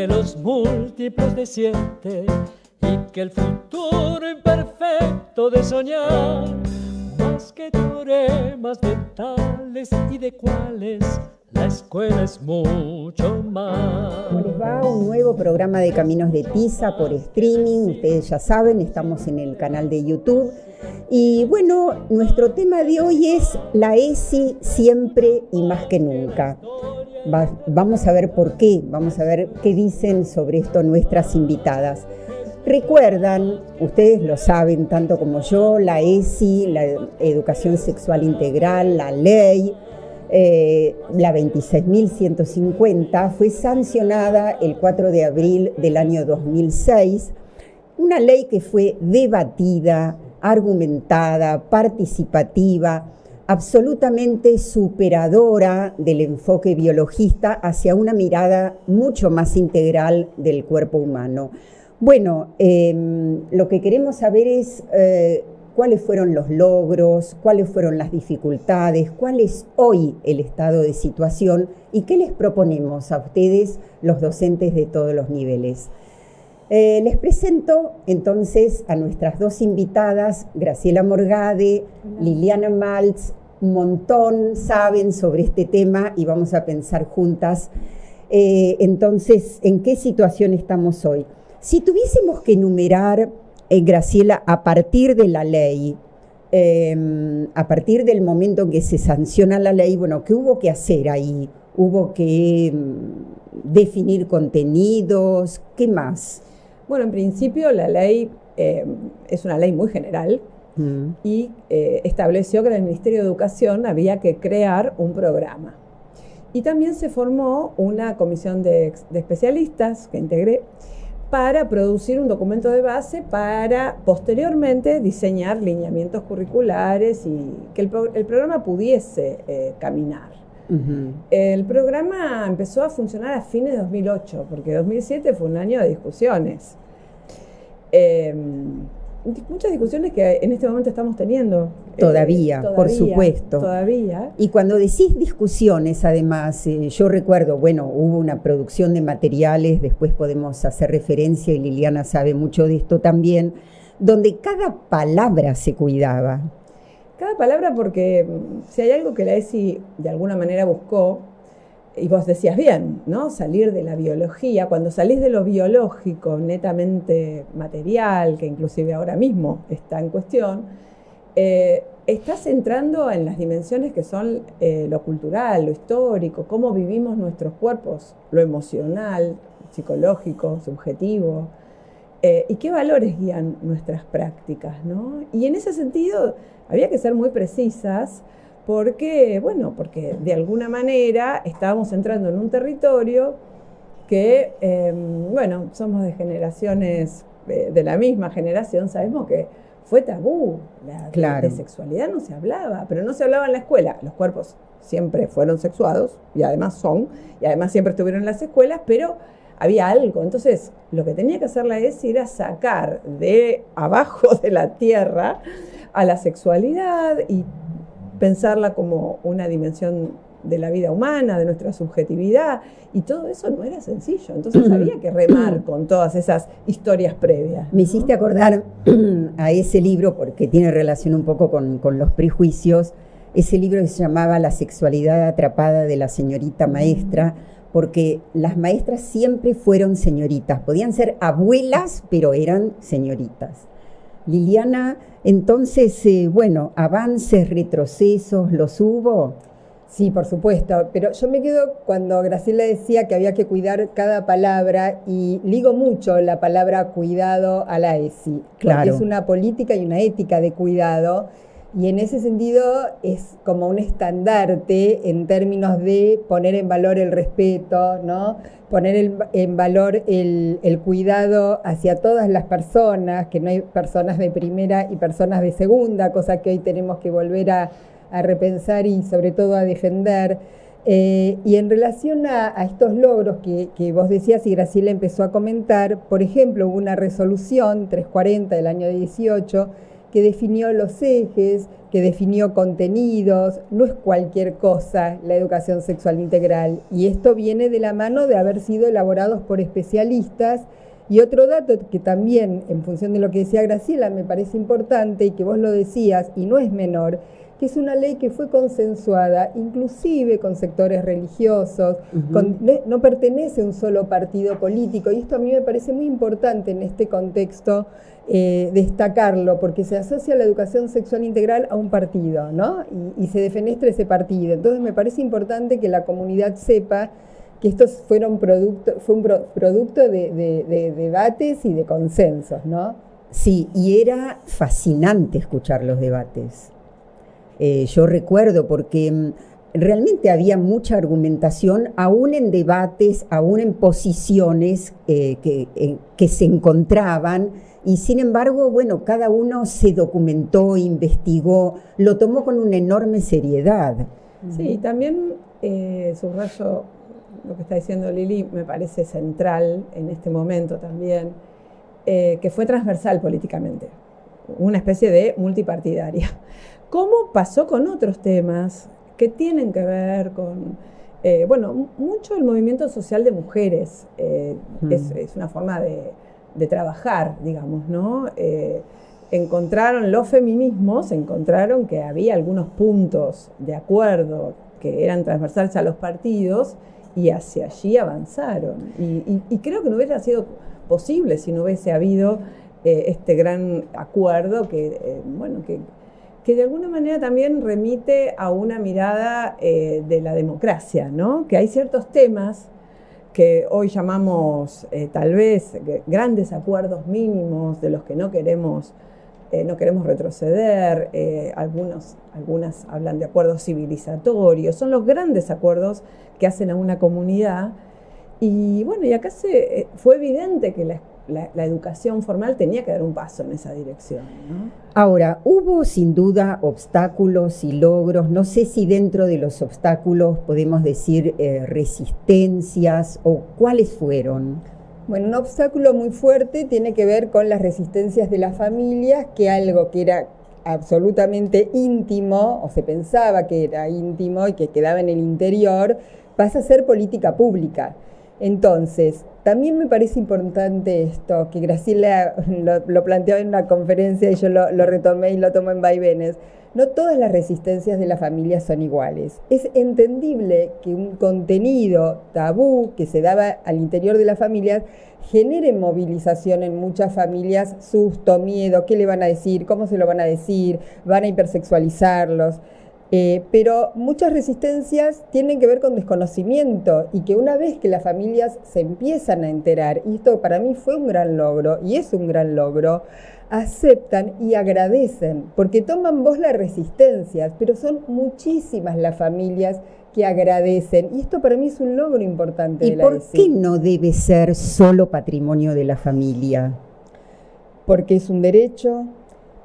cielos múltiplos de siete y que el futuro imperfecto de soñar, más que teoremas de tales y de cuales, la escuela es mucho más. ¿Cómo les va? Un nuevo programa de Caminos de Tiza por streaming. Ustedes ya saben, estamos en el canal de YouTube. Y bueno, nuestro tema de hoy es la ESI siempre y más que nunca. Vamos a ver por qué, vamos a ver qué dicen sobre esto nuestras invitadas. Recuerdan, ustedes lo saben tanto como yo, la ESI, la Educación Sexual Integral, la ley, la 26.150, fue sancionada el 4 de abril del año 2006, una ley que fue debatida, argumentada, participativa, absolutamente superadora del enfoque biologista hacia una mirada mucho más integral del cuerpo humano. Bueno, lo que queremos saber es cuáles fueron los logros, cuáles fueron las dificultades, cuál es hoy el estado de situación y qué les proponemos a ustedes, los docentes de todos los niveles. Les presento entonces a nuestras dos invitadas, Graciela Morgade, Liliana Maltz. Un montón saben sobre este tema y vamos a pensar juntas entonces en qué situación estamos hoy. Si tuviésemos que enumerar, Graciela, a partir de la ley, a partir del momento en que se sanciona la ley, bueno, ¿qué hubo que hacer ahí? ¿Hubo que definir contenidos? ¿Qué más? Bueno, en principio la ley es una ley muy general y estableció que en el Ministerio de Educación había que crear un programa. Y también se formó una comisión de especialistas que integré para producir un documento de base para posteriormente diseñar lineamientos curriculares y que el programa pudiese caminar. El programa empezó a funcionar a fines de 2008, porque 2007 fue un año de discusiones. Muchas discusiones que en este momento estamos teniendo. Todavía, por supuesto. Todavía. Y cuando decís discusiones, además, yo recuerdo, bueno, hubo una producción de materiales, después podemos hacer referencia, y Liliana sabe mucho de esto también, donde cada palabra se cuidaba. Cada palabra, porque si hay algo que la ESI de alguna manera buscó, y vos decías bien, ¿no? Salir de la biología. Cuando salís de lo biológico, netamente material, que inclusive ahora mismo está en cuestión, estás entrando en las dimensiones que son lo cultural, lo histórico, cómo vivimos nuestros cuerpos, lo emocional, psicológico, subjetivo, y qué valores guían nuestras prácticas, ¿no? Y en ese sentido había que ser muy precisas, porque de alguna manera estábamos entrando en un territorio que, somos de generaciones, de la misma generación, sabemos que fue tabú, claro. De sexualidad no se hablaba, pero no se hablaba en la escuela. Los cuerpos siempre fueron sexuados, y además siempre estuvieron en las escuelas, pero había algo. Entonces, lo que tenía que hacer la ESI era sacar de abajo de la tierra a la sexualidad y pensarla como una dimensión de la vida humana, de nuestra subjetividad, y todo eso no era sencillo. Entonces había que remar con todas esas historias previas, ¿no? Me hiciste acordar a ese libro, porque tiene relación un poco con los prejuicios, ese libro que se llamaba La sexualidad atrapada de la señorita maestra, porque las maestras siempre fueron señoritas, podían ser abuelas, pero eran señoritas. Liliana, entonces, avances, retrocesos, ¿los hubo? Sí, por supuesto, pero yo me quedo cuando Graciela decía que había que cuidar cada palabra, y ligo mucho la palabra cuidado a la ESI, claro. Porque es una política y una ética de cuidado, y en ese sentido es como un estandarte en términos de poner en valor el respeto, ¿no? Poner en valor el cuidado hacia todas las personas, que no hay personas de primera y personas de segunda, cosa que hoy tenemos que volver a repensar y sobre todo a defender. Y en relación a estos logros que vos decías y Graciela empezó a comentar, por ejemplo, hubo una resolución 340 del año 18 que definió los ejes, que definió contenidos. No es cualquier cosa la educación sexual integral, y esto viene de la mano de haber sido elaborados por especialistas. Y otro dato que también, en función de lo que decía Graciela, me parece importante, y que vos lo decías, y no es menor, que es una ley que fue consensuada, inclusive con sectores religiosos, no pertenece a un solo partido político, y esto a mí me parece muy importante en este contexto destacarlo, porque se asocia la educación sexual integral a un partido, ¿no? Y se defenestra ese partido. Entonces me parece importante que la comunidad sepa que estos fue un producto de debates y de consensos, ¿no? Sí, y era fascinante escuchar los debates. Yo recuerdo porque realmente había mucha argumentación, aún en debates, aún en posiciones que se encontraban, y sin embargo, bueno, cada uno se documentó, investigó, lo tomó con una enorme seriedad. Sí, también subrayo lo que está diciendo Lili, me parece central en este momento también, que fue transversal políticamente, una especie de multipartidaria. ¿Cómo pasó con otros temas que tienen que ver con, mucho el movimiento social de mujeres? Es una forma de trabajar, digamos, ¿no? Los feminismos encontraron que había algunos puntos de acuerdo que eran transversales a los partidos, y hacia allí avanzaron. Y creo que no hubiera sido posible si no hubiese habido este gran acuerdo que de alguna manera también remite a una mirada de la democracia, ¿no? Que hay ciertos temas que hoy llamamos tal vez grandes acuerdos mínimos de los que no queremos retroceder, algunas hablan de acuerdos civilizatorios, son los grandes acuerdos que hacen a una comunidad, y acá fue evidente que la educación formal tenía que dar un paso en esa dirección, ¿no? Ahora, hubo sin duda obstáculos y logros, no sé si dentro de los obstáculos podemos decir resistencias, o cuáles fueron. Bueno, un obstáculo muy fuerte tiene que ver con las resistencias de las familias, que algo que era absolutamente íntimo, o se pensaba que era íntimo y que quedaba en el interior, pasa a ser política pública. Entonces, también me parece importante esto, que Graciela lo planteó en una conferencia y yo lo retomé y lo tomo en vaivenes. No todas las resistencias de las familias son iguales. Es entendible que un contenido tabú que se daba al interior de las familias genere movilización en muchas familias, susto, miedo, ¿qué le van a decir? ¿Cómo se lo van a decir? ¿Van a hipersexualizarlos? Pero muchas resistencias tienen que ver con desconocimiento, y que una vez que las familias se empiezan a enterar, y esto para mí fue un gran logro y es un gran logro, aceptan y agradecen, porque toman voz las resistencias, pero son muchísimas las familias que agradecen, y esto para mí es un logro importante. ¿Y por qué no debe ser solo patrimonio de la familia? Porque es un derecho,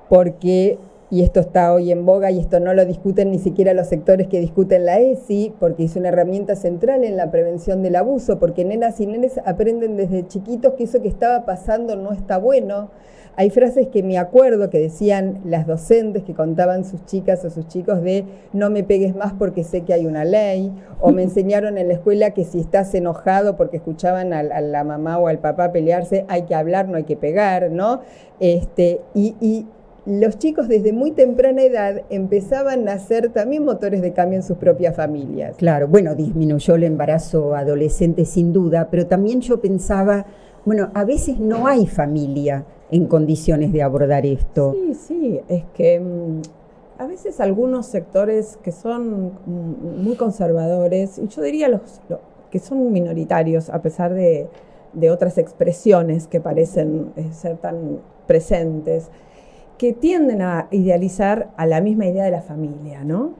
porque, y esto está hoy en boga, y esto no lo discuten ni siquiera los sectores que discuten la ESI, porque es una herramienta central en la prevención del abuso, porque nenas y nenes aprenden desde chiquitos que eso que estaba pasando no está bueno. Hay frases que me acuerdo que decían las docentes que contaban sus chicas o sus chicos de no me pegues más porque sé que hay una ley, o me enseñaron en la escuela que si estás enojado porque escuchaban a la mamá o al papá pelearse, hay que hablar, no hay que pegar, ¿no? Y los chicos desde muy temprana edad empezaban a ser también motores de cambio en sus propias familias. Claro, bueno, disminuyó el embarazo adolescente sin duda, pero también yo pensaba, bueno, a veces no hay familia en condiciones de abordar esto. Sí, es que a veces algunos sectores que son muy conservadores, y yo diría los que son minoritarios, a pesar de otras expresiones que parecen ser tan presentes, que tienden a idealizar a la misma idea de la familia, ¿no?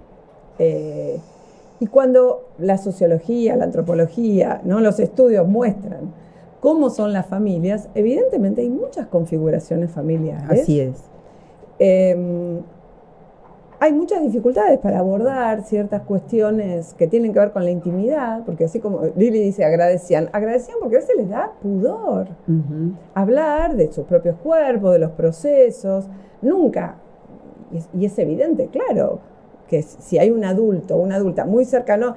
Y cuando la sociología, la antropología, ¿no?, los estudios muestran cómo son las familias, evidentemente hay muchas configuraciones familiares. Así es. hay muchas dificultades para abordar ciertas cuestiones que tienen que ver con la intimidad, porque así como Lili dice, agradecían porque a veces les da pudor hablar de sus propios cuerpos, de los procesos, nunca, y es evidente, claro, que si hay un adulto o una adulta muy cercano,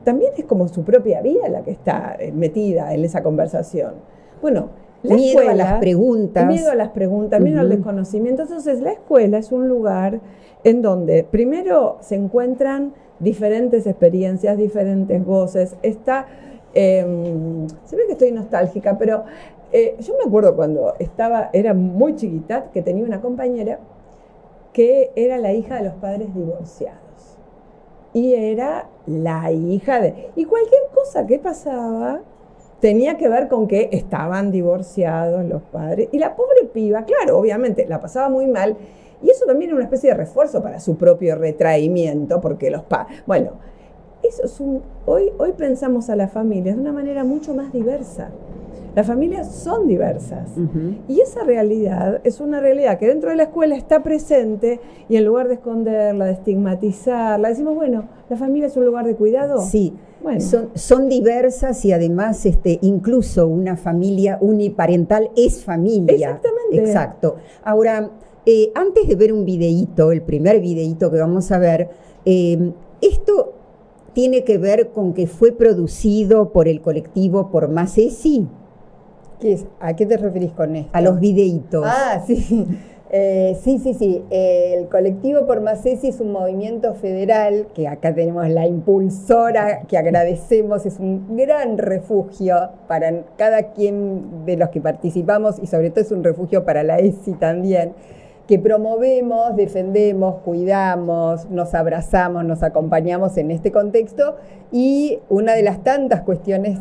también es como su propia vida la que está metida en esa conversación. Bueno, miedo a las preguntas. Miedo a las preguntas, miedo al desconocimiento. Entonces, la escuela es un lugar en donde primero se encuentran diferentes experiencias, diferentes voces. Se ve que estoy nostálgica, pero yo me acuerdo cuando era muy chiquita, que tenía una compañera que era la hija de los padres divorciados. Y era la hija de... Y cualquier cosa que pasaba tenía que ver con que estaban divorciados los padres. Y la pobre piba, claro, obviamente, la pasaba muy mal. Y eso también era una especie de refuerzo para su propio retraimiento, porque los padres... Bueno, eso es hoy pensamos a las familias de una manera mucho más diversa. Las familias son diversas. Y esa realidad es una realidad que dentro de la escuela está presente, y en lugar de esconderla, de estigmatizarla, decimos, bueno, ¿la familia es un lugar de cuidado? Sí, bueno. Son diversas, y además incluso una familia uniparental es familia. Exactamente. Exacto. Ahora, antes de ver un videíto, el primer videíto que vamos a ver, esto tiene que ver con que fue producido por el colectivo Por Más ESI. ¿A qué te referís con esto? A los videitos. Ah, sí. Sí. El colectivo Por Más ESI es un movimiento federal, que acá tenemos la impulsora, que agradecemos, es un gran refugio para cada quien de los que participamos, y sobre todo es un refugio para la ESI también, que promovemos, defendemos, cuidamos, nos abrazamos, nos acompañamos en este contexto, y una de las tantas cuestiones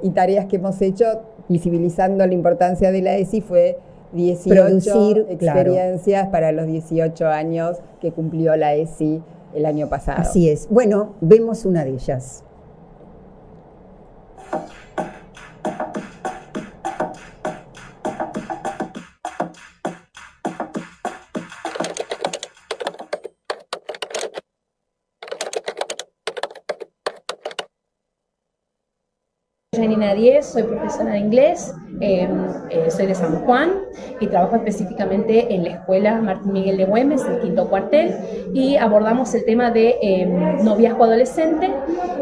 y tareas que hemos hecho visibilizando la importancia de la ESI fue 18 producir experiencias para los 18 años que cumplió la ESI el año pasado. Así es. Bueno, vemos una de ellas. Janina Díez, soy profesora de inglés, soy de San Juan y trabajo específicamente en la escuela Martín Miguel de Güemes, el 5º cuartel, y abordamos el tema de noviazgo adolescente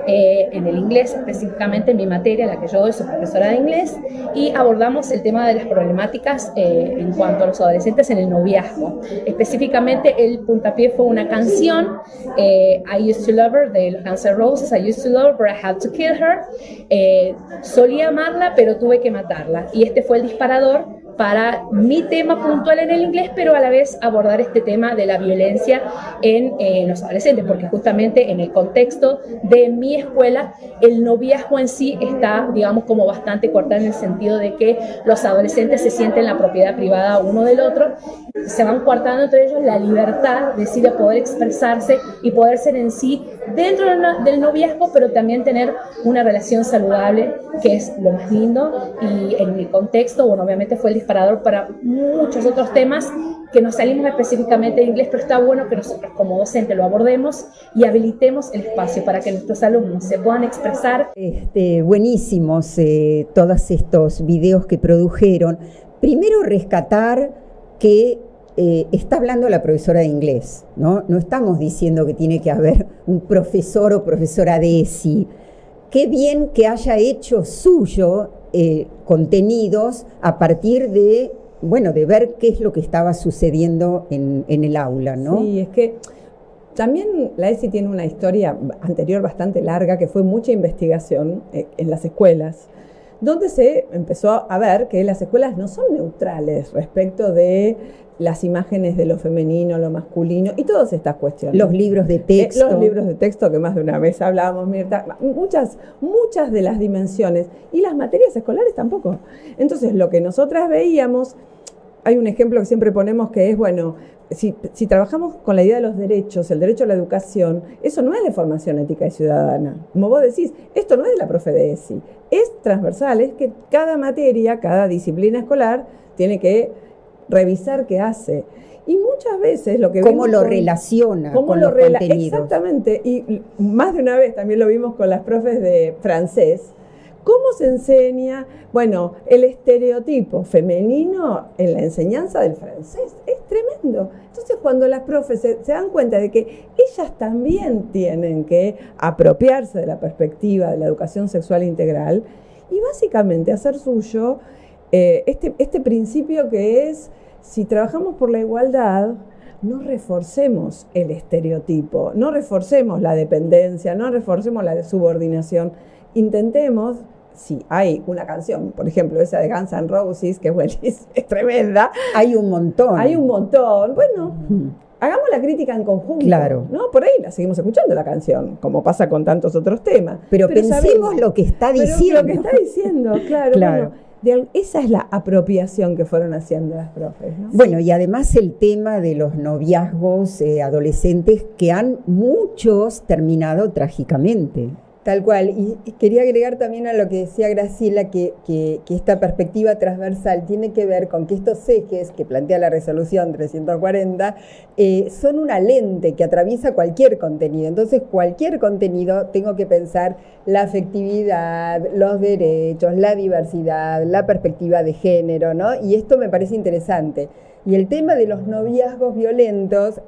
en el inglés, específicamente en mi materia, la que yo doy, soy profesora de inglés, y abordamos el tema de las problemáticas en cuanto a los adolescentes en el noviazgo. Específicamente el puntapié fue una canción, I Used to Love Her, de los Guns N' Roses, I Used to Love Her, but I Had to Kill Her. Solía amarla, pero tuve que matarla. Y este fue el disparador para mi tema puntual en el inglés, pero a la vez abordar este tema de la violencia en los adolescentes, porque justamente en el contexto de mi escuela, el noviazgo en sí está, digamos, como bastante cortado en el sentido de que los adolescentes se sienten la propiedad privada uno del otro, se van coartando entre ellos la libertad de poder expresarse y poder ser en sí dentro del noviazgo, pero también tener una relación saludable, que es lo más lindo. Y en mi contexto, bueno, obviamente fue el disparador para muchos otros temas que nos salimos específicamente de inglés, pero está bueno que nosotros como docentes lo abordemos y habilitemos el espacio para que nuestros alumnos se puedan expresar. Buenísimos todos estos videos que produjeron. Primero, rescatar que está hablando la profesora de inglés, ¿no? No estamos diciendo que tiene que haber un profesor o profesora de ESI. Qué bien que haya hecho suyo contenidos a partir de, bueno, de ver qué es lo que estaba sucediendo en el aula, ¿no? Sí, es que también la ESI tiene una historia anterior bastante larga, que fue mucha investigación en las escuelas, donde se empezó a ver que las escuelas no son neutrales respecto de las imágenes de lo femenino, lo masculino y todas estas cuestiones. Los libros de texto. Los libros de texto, que más de una vez hablábamos, Mirta, muchas de las dimensiones, y las materias escolares tampoco. Entonces, lo que nosotras veíamos, hay un ejemplo que siempre ponemos que es, bueno, si trabajamos con la idea de los derechos, el derecho a la educación, eso no es de formación ética y ciudadana. Como vos decís, esto no es de la profe de ESI, es transversal, es que cada materia, cada disciplina escolar tiene que revisar qué hace. Y muchas veces lo que ¿Cómo lo relaciona con los contenidos? Exactamente, y más de una vez también lo vimos con las profes de francés. ¿Cómo se enseña? Bueno, el estereotipo femenino en la enseñanza del francés es tremendo. Entonces, cuando las profes se dan cuenta de que ellas también tienen que apropiarse de la perspectiva de la educación sexual integral y básicamente hacer suyo este principio que es, si trabajamos por la igualdad, no reforcemos el estereotipo, no reforcemos la dependencia, no reforcemos la subordinación. Intentemos, si hay una canción, por ejemplo, esa de Guns N' Roses, que es buenísima, es tremenda. Hay un montón. Bueno, hagamos la crítica en conjunto. Claro. ¿No? Por ahí la seguimos escuchando la canción, como pasa con tantos otros temas. Pero pensemos lo que está diciendo. Lo que está diciendo, claro. Claro. Bueno, esa es la apropiación que fueron haciendo las profes, ¿no? Bueno, y además el tema de los noviazgos adolescentes que han muchos terminado trágicamente. Tal cual, y quería agregar también a lo que decía Graciela, que esta perspectiva transversal tiene que ver con que estos ejes que plantea la resolución 340 son una lente que atraviesa cualquier contenido. Entonces, cualquier contenido tengo que pensar la afectividad, los derechos, la diversidad, la perspectiva de género, ¿no? Y esto me parece interesante. Y el tema de los noviazgos violentos,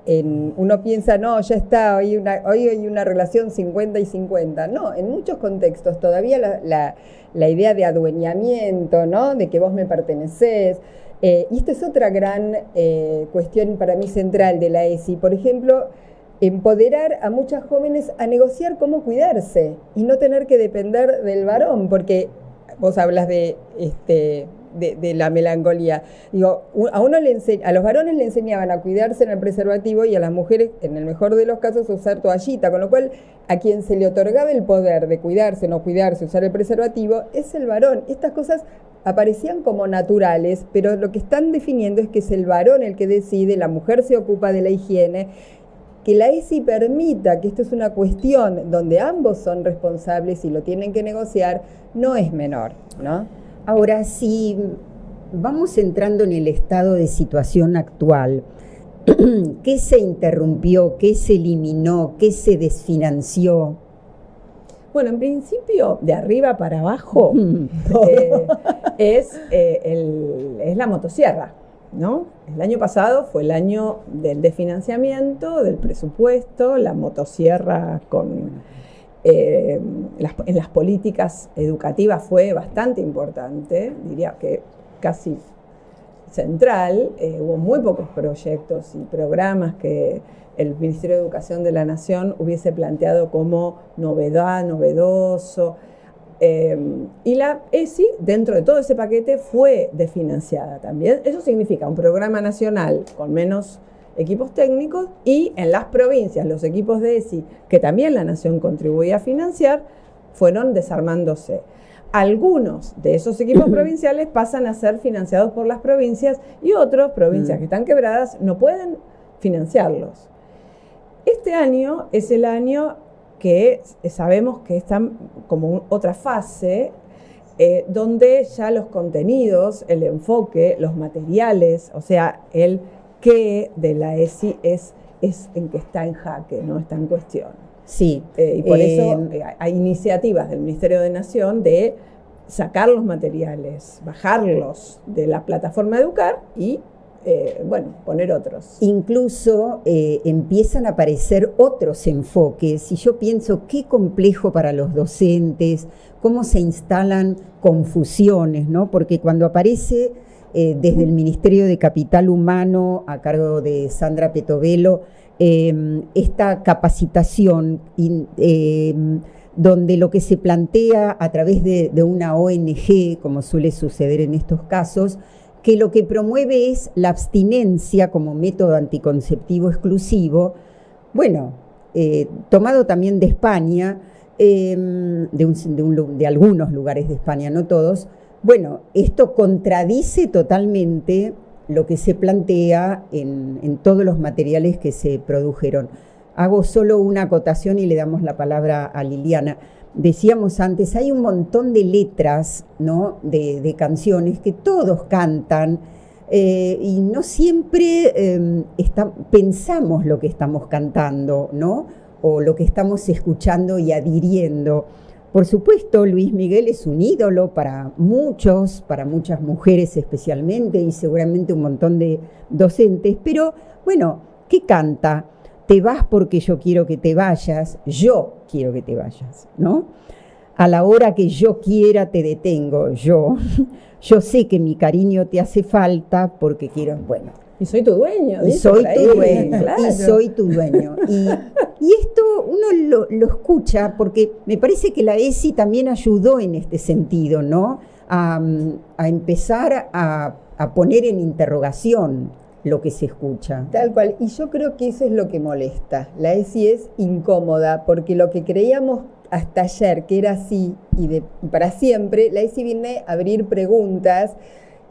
uno piensa, no, ya está, hoy hay una relación 50 y 50. No, en muchos contextos todavía la idea de adueñamiento, ¿no? De que vos me pertenecés. Y esta es otra gran cuestión para mí central de la ESI. Por ejemplo, empoderar a muchas jóvenes a negociar cómo cuidarse y no tener que depender del varón, porque vos hablas de la melancolía. Digo, a los varones le enseñaban a cuidarse en el preservativo y a las mujeres, en el mejor de los casos, a usar toallita, con lo cual a quien se le otorgaba el poder de cuidarse, no cuidarse, usar el preservativo, es el varón. Estas cosas aparecían como naturales, pero lo que están definiendo es que es el varón el que decide, la mujer se ocupa de la higiene. Que la ESI permita que esto es una cuestión donde ambos son responsables y lo tienen que negociar, no es menor, ¿no? Ahora, si vamos entrando en el estado de situación actual, ¿qué se interrumpió, qué se eliminó, qué se desfinanció? Bueno, en principio, de arriba para abajo, es la motosierra, ¿no? El año pasado fue el año del desfinanciamiento, del presupuesto, la motosierra en las políticas educativas fue bastante importante, diría que casi central. Hubo muy pocos proyectos y programas que el Ministerio de Educación de la Nación hubiese planteado como novedoso. Y la ESI, dentro de todo ese paquete, fue desfinanciada también. Eso significa un programa nacional con menos equipos técnicos y en las provincias los equipos de ESI, que también la Nación contribuía a financiar, fueron desarmándose. Algunos de esos equipos provinciales pasan a ser financiados por las provincias y otras provincias que están quebradas no pueden financiarlos. Este año es el año que sabemos que están como otra fase, donde ya los contenidos, el enfoque, los materiales, o sea, el qué de la ESI es en que está en jaque, no está en cuestión. Sí. Y por eso hay iniciativas del Ministerio de Nación de sacar los materiales, bajarlos de la plataforma Educar y poner otros. Incluso empiezan a aparecer otros enfoques y yo pienso qué complejo para los docentes, cómo se instalan confusiones, ¿no? Porque cuando aparece desde el Ministerio de Capital Humano, a cargo de Sandra Petovelo, esta capacitación donde lo que se plantea a través de una ONG, como suele suceder en estos casos, que lo que promueve es la abstinencia como método anticonceptivo exclusivo, tomado también de España, de algunos lugares de España, no todos. Bueno, esto contradice totalmente lo que se plantea en todos los materiales que se produjeron. Hago solo una acotación y le damos la palabra a Liliana. Decíamos antes, hay un montón de letras, ¿no? de canciones que todos cantan y no siempre pensamos lo que estamos cantando, ¿no? O lo que estamos escuchando y adhiriendo. Por supuesto, Luis Miguel es un ídolo para muchos, para muchas mujeres especialmente, y seguramente un montón de docentes, pero bueno, ¿qué canta? Te vas porque yo quiero que te vayas, yo quiero que te vayas, ¿no? A la hora que yo quiera te detengo, yo sé que mi cariño te hace falta porque quiero, bueno. Y soy tu dueño. Y soy tu dueño, claro. Y soy tu dueño. Y esto uno lo escucha porque me parece que la ESI también ayudó en este sentido, ¿no? A empezar a poner en interrogación lo que se escucha. Tal cual. Y yo creo que eso es lo que molesta. La ESI es incómoda porque lo que creíamos hasta ayer que era así y para siempre, la ESI viene a abrir preguntas.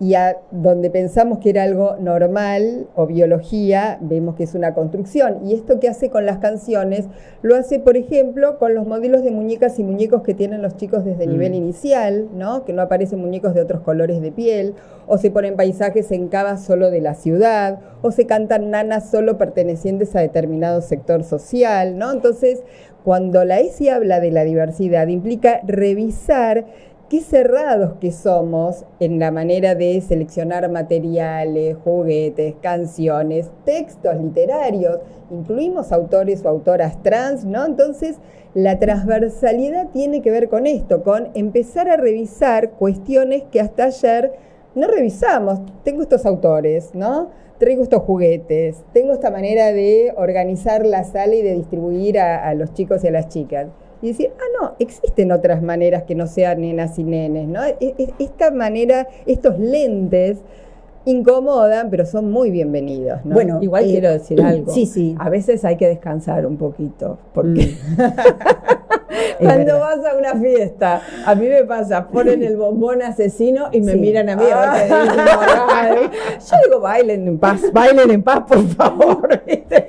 Y donde pensamos que era algo normal o biología, vemos que es una construcción. Y esto que hace con las canciones, lo hace, por ejemplo, con los modelos de muñecas y muñecos que tienen los chicos desde nivel inicial, ¿no? Que no aparecen muñecos de otros colores de piel, o se ponen paisajes en cavas solo de la ciudad, o se cantan nanas solo pertenecientes a determinado sector social, ¿no? Entonces, cuando la ESI habla de la diversidad, implica revisar qué cerrados que somos en la manera de seleccionar materiales, juguetes, canciones, textos literarios. Incluimos autores o autoras trans, ¿no? Entonces, la transversalidad tiene que ver con esto, con empezar a revisar cuestiones que hasta ayer no revisamos. Tengo estos autores, ¿no? Traigo estos juguetes, tengo esta manera de organizar la sala y de distribuir a los chicos y a las chicas. Y decir, no, existen otras maneras que no sean nenas y nenes, ¿no? Esta manera, estos lentes incomodan, pero son muy bienvenidos, ¿no? Bueno, igual quiero decir algo. Sí. A veces hay que descansar un poquito, porque cuando vas a una fiesta, a mí me pasa, ponen el bombón asesino y me miran a mí a ver qué dicen. Yo digo, bailen en paz, por favor, ¿viste?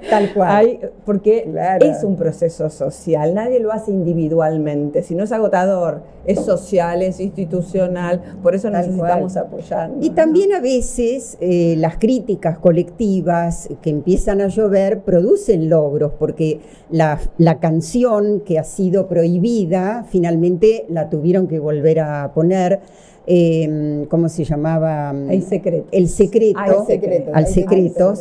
Tal cual. Porque claro, es un proceso social, nadie lo hace individualmente, si no es agotador, es social, es institucional, por eso necesitamos apoyarnos. Y también a veces las críticas colectivas que empiezan a llover producen logros, porque la canción que ha sido prohibida, finalmente la tuvieron que volver a poner. ¿Cómo se llamaba? El secreto. El secreto. Al secreto.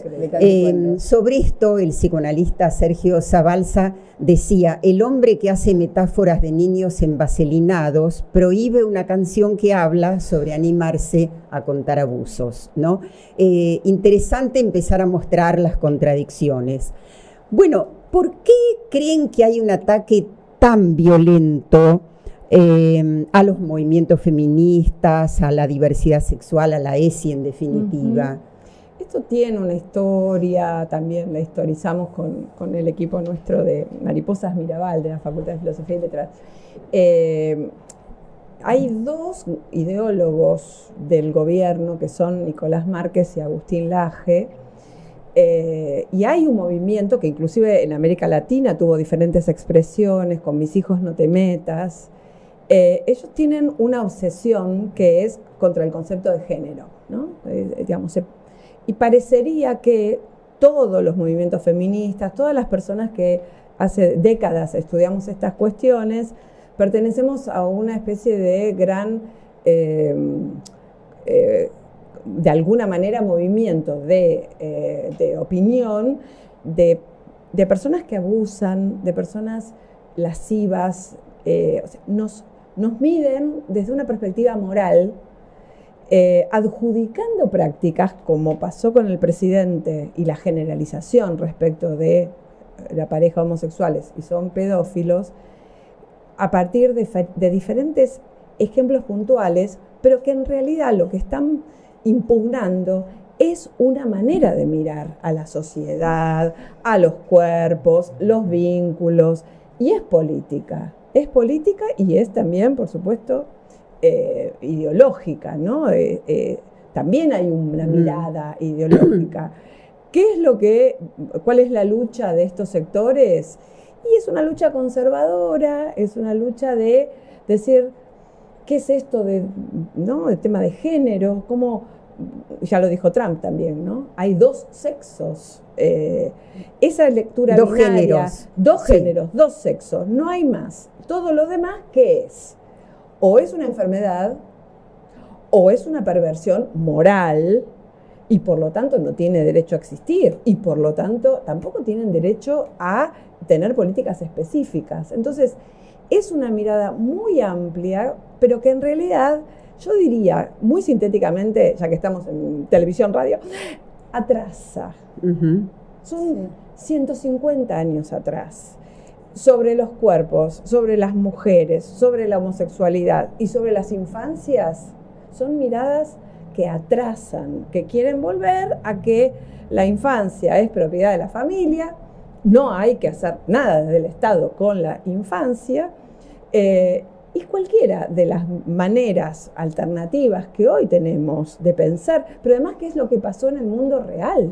Sobre esto, el psicoanalista Sergio Zabalza decía: el hombre que hace metáforas de niños envaselinados prohíbe una canción que habla sobre animarse a contar abusos, ¿no? Interesante empezar a mostrar las contradicciones. Bueno, ¿por qué creen que hay un ataque tan violento a los movimientos feministas, a la diversidad sexual, a la ESI en definitiva? Esto tiene una historia, también la historizamos con el equipo nuestro de Mariposas Mirabal, de la Facultad de Filosofía y Letras. Hay dos ideólogos del gobierno que son Nicolás Márquez y Agustín Laje, y hay un movimiento que inclusive en América Latina tuvo diferentes expresiones, con Mis hijos no te metas. Ellos tienen una obsesión que es contra el concepto de género, ¿no? Y parecería que todos los movimientos feministas, todas las personas que hace décadas estudiamos estas cuestiones, pertenecemos a una especie de gran, de alguna manera, movimiento de opinión de personas que abusan, de personas lascivas. Nos miden desde una perspectiva moral, adjudicando prácticas, como pasó con el presidente y la generalización respecto de la pareja homosexuales y son pedófilos, a partir de diferentes ejemplos puntuales, pero que en realidad lo que están impugnando es una manera de mirar a la sociedad, a los cuerpos, los vínculos, y es política y es también, por supuesto, ideológica, ¿no? También hay una mirada ideológica. ¿Cuál es la lucha de estos sectores? Y es una lucha conservadora, es una lucha de decir, ¿qué es esto del tema de género? ¿Cómo ya lo dijo Trump también, ¿no? Hay dos sexos. Esa lectura dos binaria, géneros. dos Sí. géneros, dos sexos, no hay más. Todo lo demás, ¿qué es? O es una enfermedad, o es una perversión moral, y por lo tanto no tiene derecho a existir, y por lo tanto tampoco tienen derecho a tener políticas específicas. Entonces, es una mirada muy amplia, pero que en realidad, yo diría, muy sintéticamente, ya que estamos en televisión, radio, atrasa. Ujú. Son 150 años atrás. Sobre los cuerpos, sobre las mujeres, sobre la homosexualidad y sobre las infancias, son miradas que atrasan, que quieren volver a que la infancia es propiedad de la familia, no hay que hacer nada desde el Estado con la infancia, y cualquiera de las maneras alternativas que hoy tenemos de pensar, pero además qué es lo que pasó en el mundo real.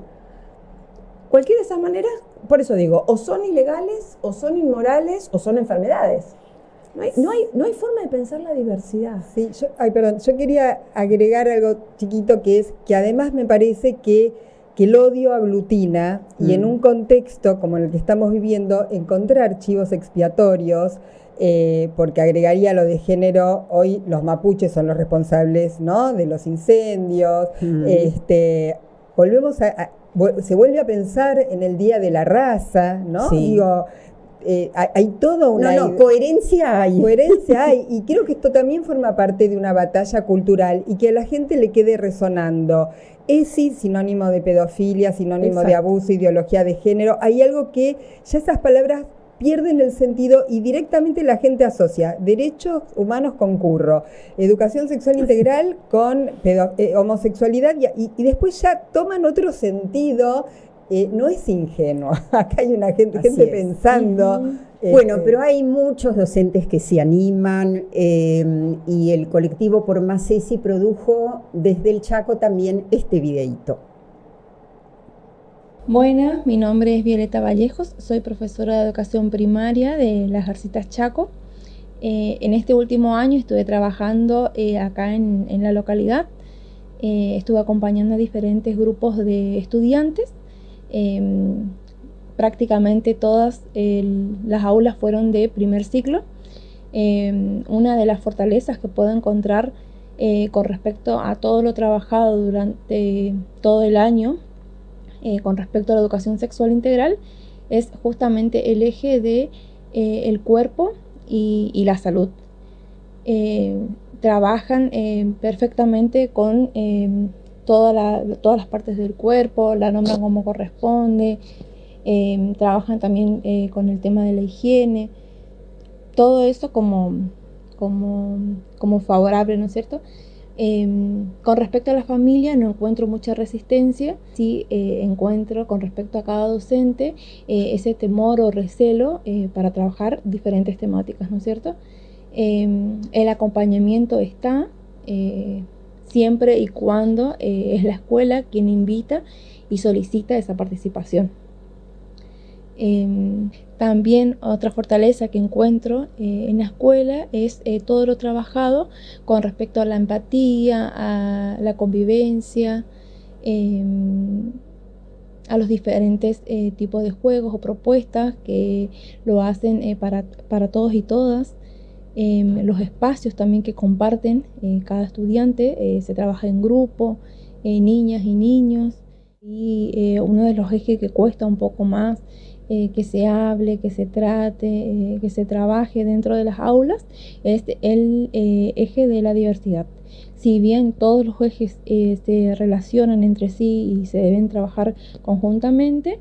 Cualquiera de esas maneras, por eso digo, o son ilegales, o son inmorales, o son enfermedades. No hay forma de pensar la diversidad. Sí, yo quería agregar algo chiquito, que es que además me parece que el odio aglutina, y en un contexto como el que estamos viviendo, encontrar chivos expiatorios, porque agregaría lo de género, hoy los mapuches son los responsables, ¿no?, de los incendios, se vuelve a pensar en el Día de la Raza, ¿no? Sí. Digo, hay toda una... Coherencia hay. Coherencia hay, y creo que esto también forma parte de una batalla cultural y que a la gente le quede resonando. ESI, sinónimo de pedofilia, sinónimo de abuso, ideología de género. Hay algo que ya esas palabras pierden el sentido y directamente la gente asocia derechos humanos con curro, educación sexual integral con homosexualidad, y después ya toman otro sentido. No es ingenuo, acá hay una gente pensando. Bueno, pero hay muchos docentes que se animan, y el colectivo Por Más ESI produjo desde el Chaco también este videíto. Buenas, mi nombre es Violeta Vallejos, soy profesora de educación primaria de las Garcitas Chaco. En este último año estuve trabajando acá en la localidad. Estuve acompañando a diferentes grupos de estudiantes. Prácticamente todas las aulas fueron de primer ciclo. Una de las fortalezas que puedo encontrar con respecto a todo lo trabajado durante todo el año con respecto a la educación sexual integral es justamente el eje de el cuerpo y la salud. Trabajan perfectamente con todas las partes del cuerpo, la nombran como corresponde, trabajan también con el tema de la higiene, todo eso como favorable, ¿no es cierto? Con respecto a la familia no encuentro mucha resistencia, sí encuentro con respecto a cada docente ese temor o recelo para trabajar diferentes temáticas, ¿no es cierto? El acompañamiento está siempre y cuando es la escuela quien invita y solicita esa participación. También otra fortaleza que encuentro en la escuela es todo lo trabajado con respecto a la empatía, a la convivencia, a los diferentes tipos de juegos o propuestas que lo hacen para todos y todas. Los espacios también que comparten cada estudiante, se trabaja en grupo, niñas y niños, y uno de los ejes que cuesta un poco más que se hable, que se trate, que se trabaje dentro de las aulas es el eje de la diversidad. Si bien todos los ejes se relacionan entre sí y se deben trabajar conjuntamente,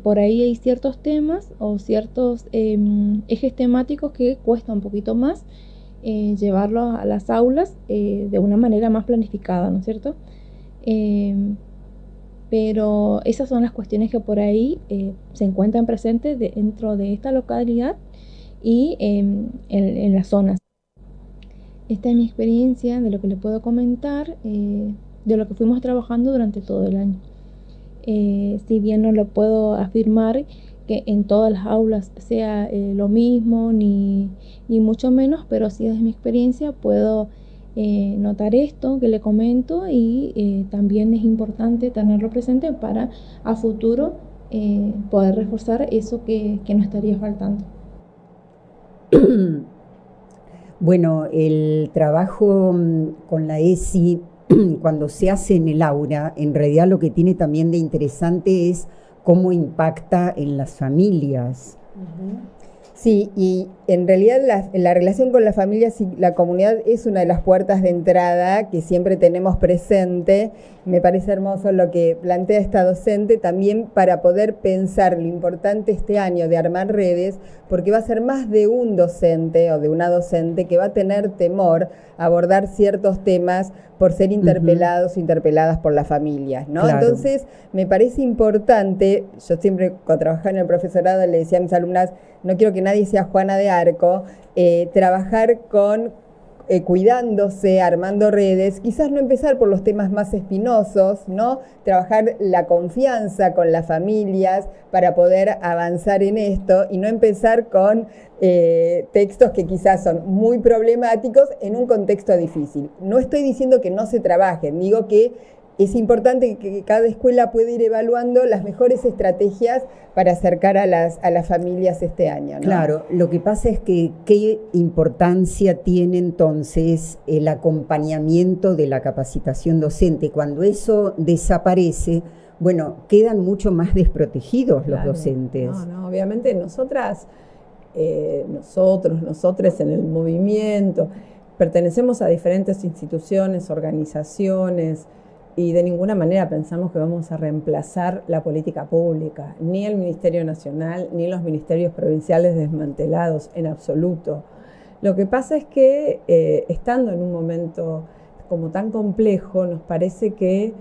por ahí hay ciertos temas o ciertos ejes temáticos que cuesta un poquito más llevarlos a las aulas de una manera más planificada, ¿no es cierto? Pero esas son las cuestiones que por ahí se encuentran presentes dentro de esta localidad y en las zonas. Esta es mi experiencia de lo que le puedo comentar, de lo que fuimos trabajando durante todo el año. Si bien no lo puedo afirmar que en todas las aulas sea lo mismo, ni mucho menos, pero sí desde mi experiencia puedo notar esto que le comento y también es importante tenerlo presente para a futuro poder reforzar eso que nos estaría faltando. Bueno, el trabajo con la ESI, cuando se hace en el aula, en realidad lo que tiene también de interesante es cómo impacta en las familias. Sí, y en realidad la relación con las familias y la comunidad es una de las puertas de entrada que siempre tenemos presente. Me parece hermoso lo que plantea esta docente también para poder pensar lo importante este año de armar redes, porque va a ser más de un docente o de una docente que va a tener temor a abordar ciertos temas por ser interpelados o interpeladas por las familias, ¿no? Claro. Entonces, me parece importante, yo siempre cuando trabajaba en el profesorado le decía a mis alumnas, no quiero que nadie sea Juana de Arco, trabajar con cuidándose, armando redes, quizás no empezar por los temas más espinosos, ¿no? Trabajar la confianza con las familias para poder avanzar en esto y no empezar con textos que quizás son muy problemáticos en un contexto difícil. No estoy diciendo que no se trabajen, digo que es importante que cada escuela pueda ir evaluando las mejores estrategias para acercar a las familias este año, ¿no? Claro, lo que pasa es que qué importancia tiene entonces el acompañamiento de la capacitación docente. Cuando eso desaparece, bueno, quedan mucho más desprotegidos los docentes. No, obviamente nosotros en el movimiento, pertenecemos a diferentes instituciones, organizaciones, y de ninguna manera pensamos que vamos a reemplazar la política pública, ni el Ministerio Nacional, ni los ministerios provinciales desmantelados, en absoluto. Lo que pasa es que estando en un momento como tan complejo, nos parece que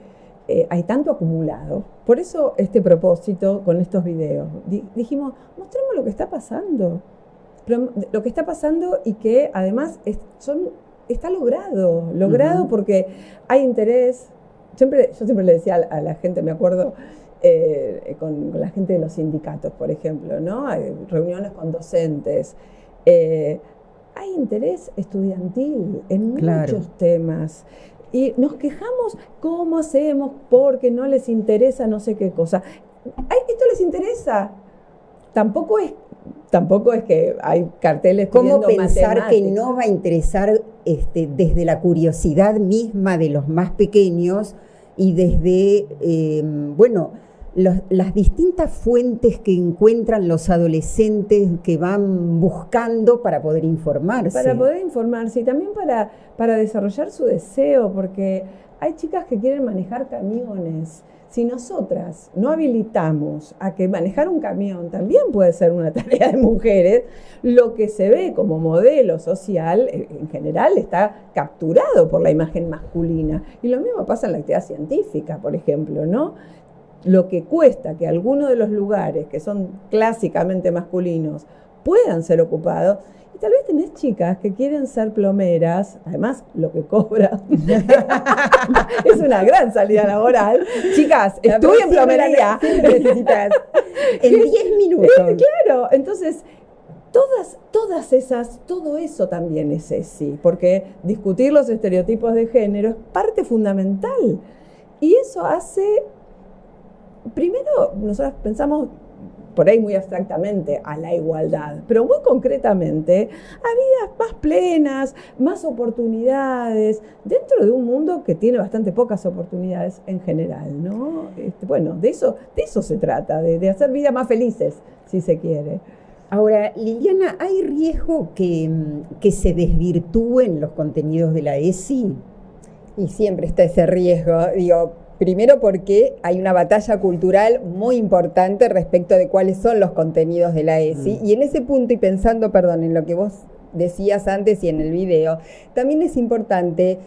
hay tanto acumulado. Por eso este propósito con estos videos. Dijimos, mostremos lo que está pasando. Lo que está pasando y que además está logrado porque hay interés. Yo siempre le decía a la gente, me acuerdo, con la gente de los sindicatos, por ejemplo, ¿no? Hay reuniones con docentes. Hay interés estudiantil en muchos temas. Y nos quejamos, ¿cómo hacemos? Porque no les interesa no sé qué cosa. ¿Esto les interesa? Tampoco es que hay carteles pidiendo ¿Cómo pensar matemáticas? que no va a interesar desde la curiosidad misma de los más pequeños y desde, las distintas fuentes que encuentran los adolescentes que van buscando para poder informarse? Para poder informarse y también para desarrollar su deseo, porque hay chicas que quieren manejar camiones. Si nosotras no habilitamos a que manejar un camión también puede ser una tarea de mujeres, lo que se ve como modelo social en general está capturado por la imagen masculina. Y lo mismo pasa en la actividad científica, por ejemplo, ¿no? Lo que cuesta que algunos de los lugares que son clásicamente masculinos puedan ser ocupados. Y tal vez tenés chicas que quieren ser plomeras, además lo que cobra es una gran salida laboral. Chicas, estudien plomería. Necesitas en 10 minutos. Claro, entonces todo eso también es ESI, porque discutir los estereotipos de género es parte fundamental. Y eso hace, primero, nosotros pensamos por ahí muy abstractamente a la igualdad, pero muy concretamente a vidas más plenas, más oportunidades, dentro de un mundo que tiene bastante pocas oportunidades en general, ¿no? De eso se trata, de hacer vidas más felices, si se quiere. Ahora, Liliana, ¿hay riesgo que se desvirtúen los contenidos de la ESI? Y siempre está ese riesgo, primero porque hay una batalla cultural muy importante respecto de cuáles son los contenidos de la ESI. Y en ese punto, y pensando, en lo que vos decías antes y en el video, también es importante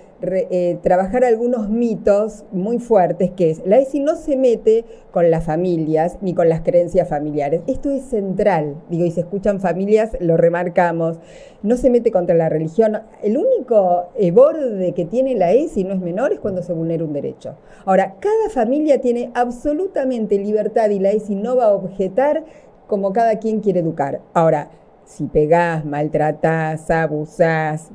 trabajar algunos mitos muy fuertes, que es, la ESI no se mete con las familias ni con las creencias familiares. Esto es central, y se escuchan familias, lo remarcamos, no se mete contra la religión. El único borde que tiene la ESI no es menor, es cuando se vulnera un derecho. Ahora, cada familia tiene absolutamente libertad y la ESI no va a objetar como cada quien quiere educar. Ahora, si pegás, maltratás, abusás,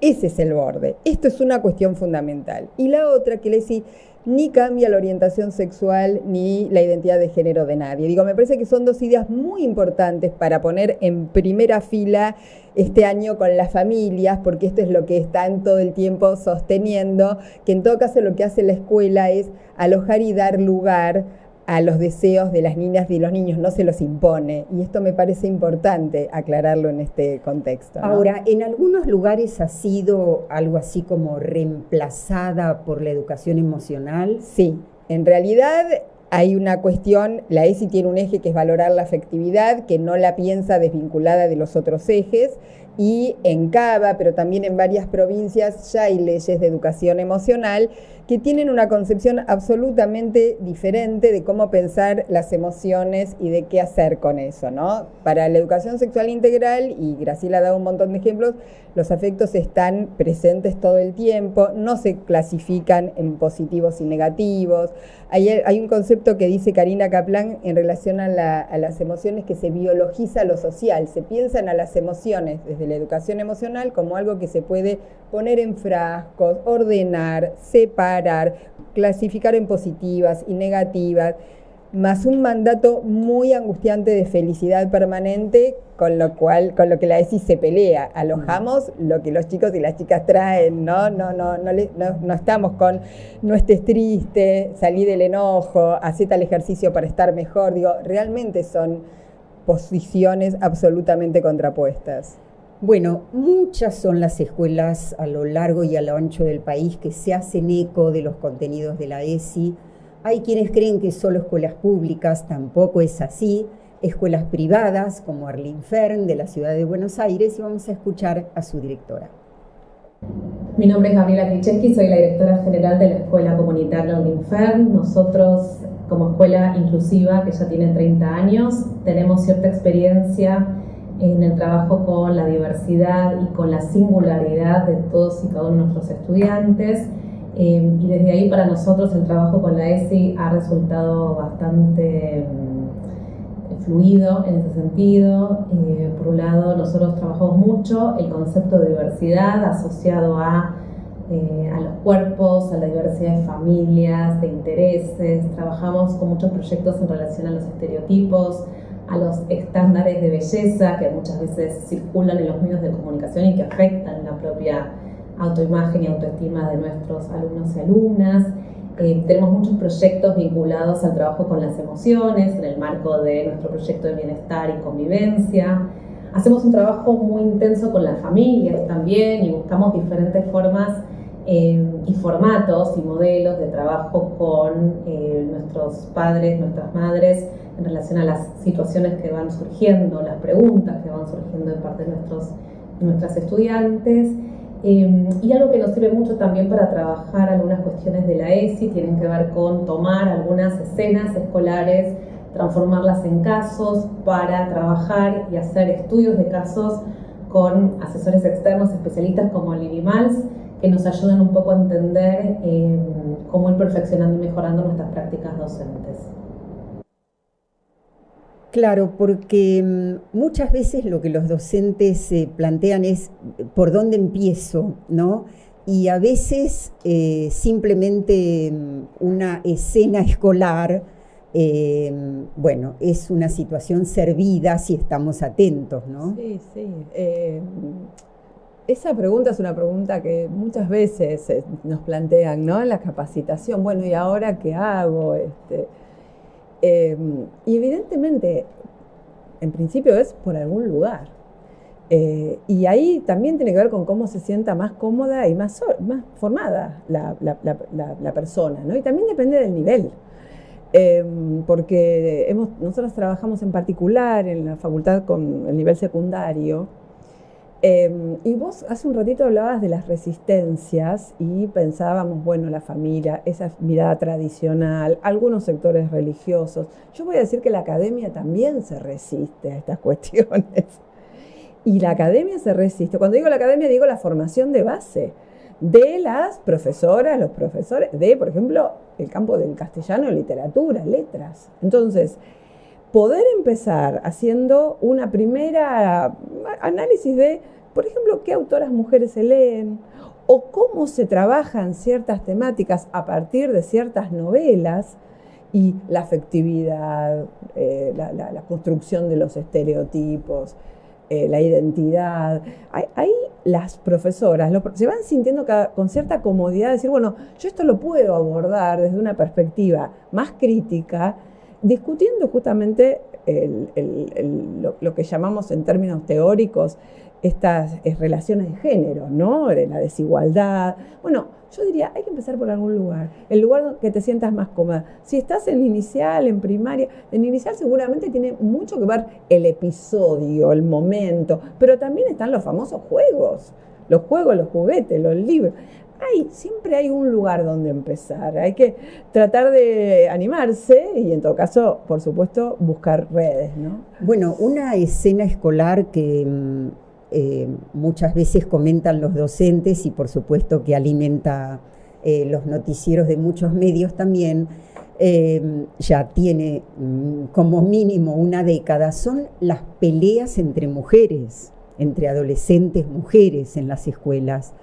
Ese es el borde. Esto es una cuestión fundamental. Y la otra, que la ESI ni cambia la orientación sexual ni la identidad de género de nadie. Digo, me parece que son dos ideas muy importantes para poner en primera fila este año con las familias, porque esto es lo que están todo el tiempo sosteniendo, que en todo caso lo que hace la escuela es alojar y dar lugar a los deseos de las niñas y los niños, no se los impone. Y esto me parece importante aclararlo en este contexto, ¿no? Ahora, en algunos lugares ha sido algo así como reemplazada por la educación emocional. Sí, en realidad hay una cuestión, la ESI tiene un eje que es valorar la afectividad, que no la piensa desvinculada de los otros ejes, y en Cava, pero también en varias provincias, ya hay leyes de educación emocional que tienen una concepción absolutamente diferente de cómo pensar las emociones y de qué hacer con eso, ¿no? Para la educación sexual integral, y Graciela ha dado un montón de ejemplos, los afectos están presentes todo el tiempo, no se clasifican en positivos y negativos. Hay un concepto que dice Karina Kaplan en relación a las emociones, que se biologiza lo social, se piensan a las emociones desde la educación emocional como algo que se puede poner en frascos, ordenar, separar, clasificar en positivas y negativas, más un mandato muy angustiante de felicidad permanente, con lo que la ESI se pelea. Alojamos lo que los chicos y las chicas traen, no estamos con no estés triste, salí del enojo, hacé tal ejercicio para estar mejor. Digo, realmente son posiciones absolutamente contrapuestas. Bueno, muchas son las escuelas a lo largo y a lo ancho del país que se hacen eco de los contenidos de la ESI. Hay quienes creen que solo escuelas públicas, tampoco es así. Escuelas privadas, como Arlín Fern, de la ciudad de Buenos Aires, y vamos a escuchar a su directora. Mi nombre es Gabriela Klichewski, soy la directora general de la Escuela Comunitaria Arlín Fern. Nosotros, como escuela inclusiva que ya tiene 30 años, tenemos cierta experiencia en el trabajo con la diversidad y con la singularidad de todos y cada uno de nuestros estudiantes. Y desde ahí para nosotros el trabajo con la ESI ha resultado bastante fluido en ese sentido. Por un lado, nosotros trabajamos mucho el concepto de diversidad asociado a los cuerpos, a la diversidad de familias, de intereses. Trabajamos con muchos proyectos en relación a los estereotipos, a los estándares de belleza que muchas veces circulan en los medios de comunicación y que afectan la propia autoimagen y autoestima de nuestros alumnos y alumnas. Tenemos muchos proyectos vinculados al trabajo con las emociones en el marco de nuestro proyecto de bienestar y convivencia. Hacemos un trabajo muy intenso con las familias también y buscamos diferentes formas y formatos y modelos de trabajo con nuestros padres, nuestras madres, en relación a las situaciones que van surgiendo, las preguntas que van surgiendo de parte de nuestras estudiantes. Y algo que nos sirve mucho también para trabajar algunas cuestiones de la ESI tienen que ver con tomar algunas escenas escolares, transformarlas en casos para trabajar y hacer estudios de casos con asesores externos, especialistas como Lili Mals, que nos ayudan un poco a entender cómo ir perfeccionando y mejorando nuestras prácticas docentes. Claro, porque muchas veces lo que los docentes plantean es por dónde empiezo, ¿no? Y a veces simplemente una escena escolar, bueno, es una situación servida si estamos atentos, ¿no? Sí, sí. Esa pregunta es una pregunta que muchas veces nos plantean, ¿no? En la capacitación. Bueno, ¿y ahora qué hago? Y evidentemente, en principio es por algún lugar. Y ahí también tiene que ver con cómo se sienta más cómoda y más formada la persona, ¿no? Y también depende del nivel. Porque nosotros trabajamos en particular en la facultad con el nivel secundario. Y vos hace un ratito hablabas de las resistencias y pensábamos, bueno, la familia, esa mirada tradicional, algunos sectores religiosos. Yo voy a decir que la academia también se resiste a estas cuestiones. Y la academia se resiste. Cuando digo la academia, digo la formación de base de las profesoras, los profesores, de, por ejemplo, el campo del castellano, literatura, letras. Entonces, poder empezar haciendo una primera análisis de por ejemplo, qué autoras mujeres se leen, o cómo se trabajan ciertas temáticas a partir de ciertas novelas, y la afectividad, la construcción de los estereotipos, la identidad. Ahí las profesoras se van sintiendo con cierta comodidad de decir, bueno, yo esto lo puedo abordar desde una perspectiva más crítica, discutiendo justamente lo que llamamos en términos teóricos estas relaciones de género, ¿no? De la desigualdad. Bueno, yo diría, hay que empezar por algún lugar, el lugar que te sientas más cómoda. Si estás en inicial, en primaria, en inicial seguramente tiene mucho que ver el episodio, el momento, pero también están los famosos juegos, los juguetes, los libros. Siempre hay un lugar donde empezar, hay que tratar de animarse y en todo caso, por supuesto, buscar redes, ¿no? Bueno, una escena escolar que muchas veces comentan los docentes y por supuesto que alimenta los noticieros de muchos medios también, ya tiene como mínimo una década, son las peleas entre mujeres, entre adolescentes mujeres en las escuelas.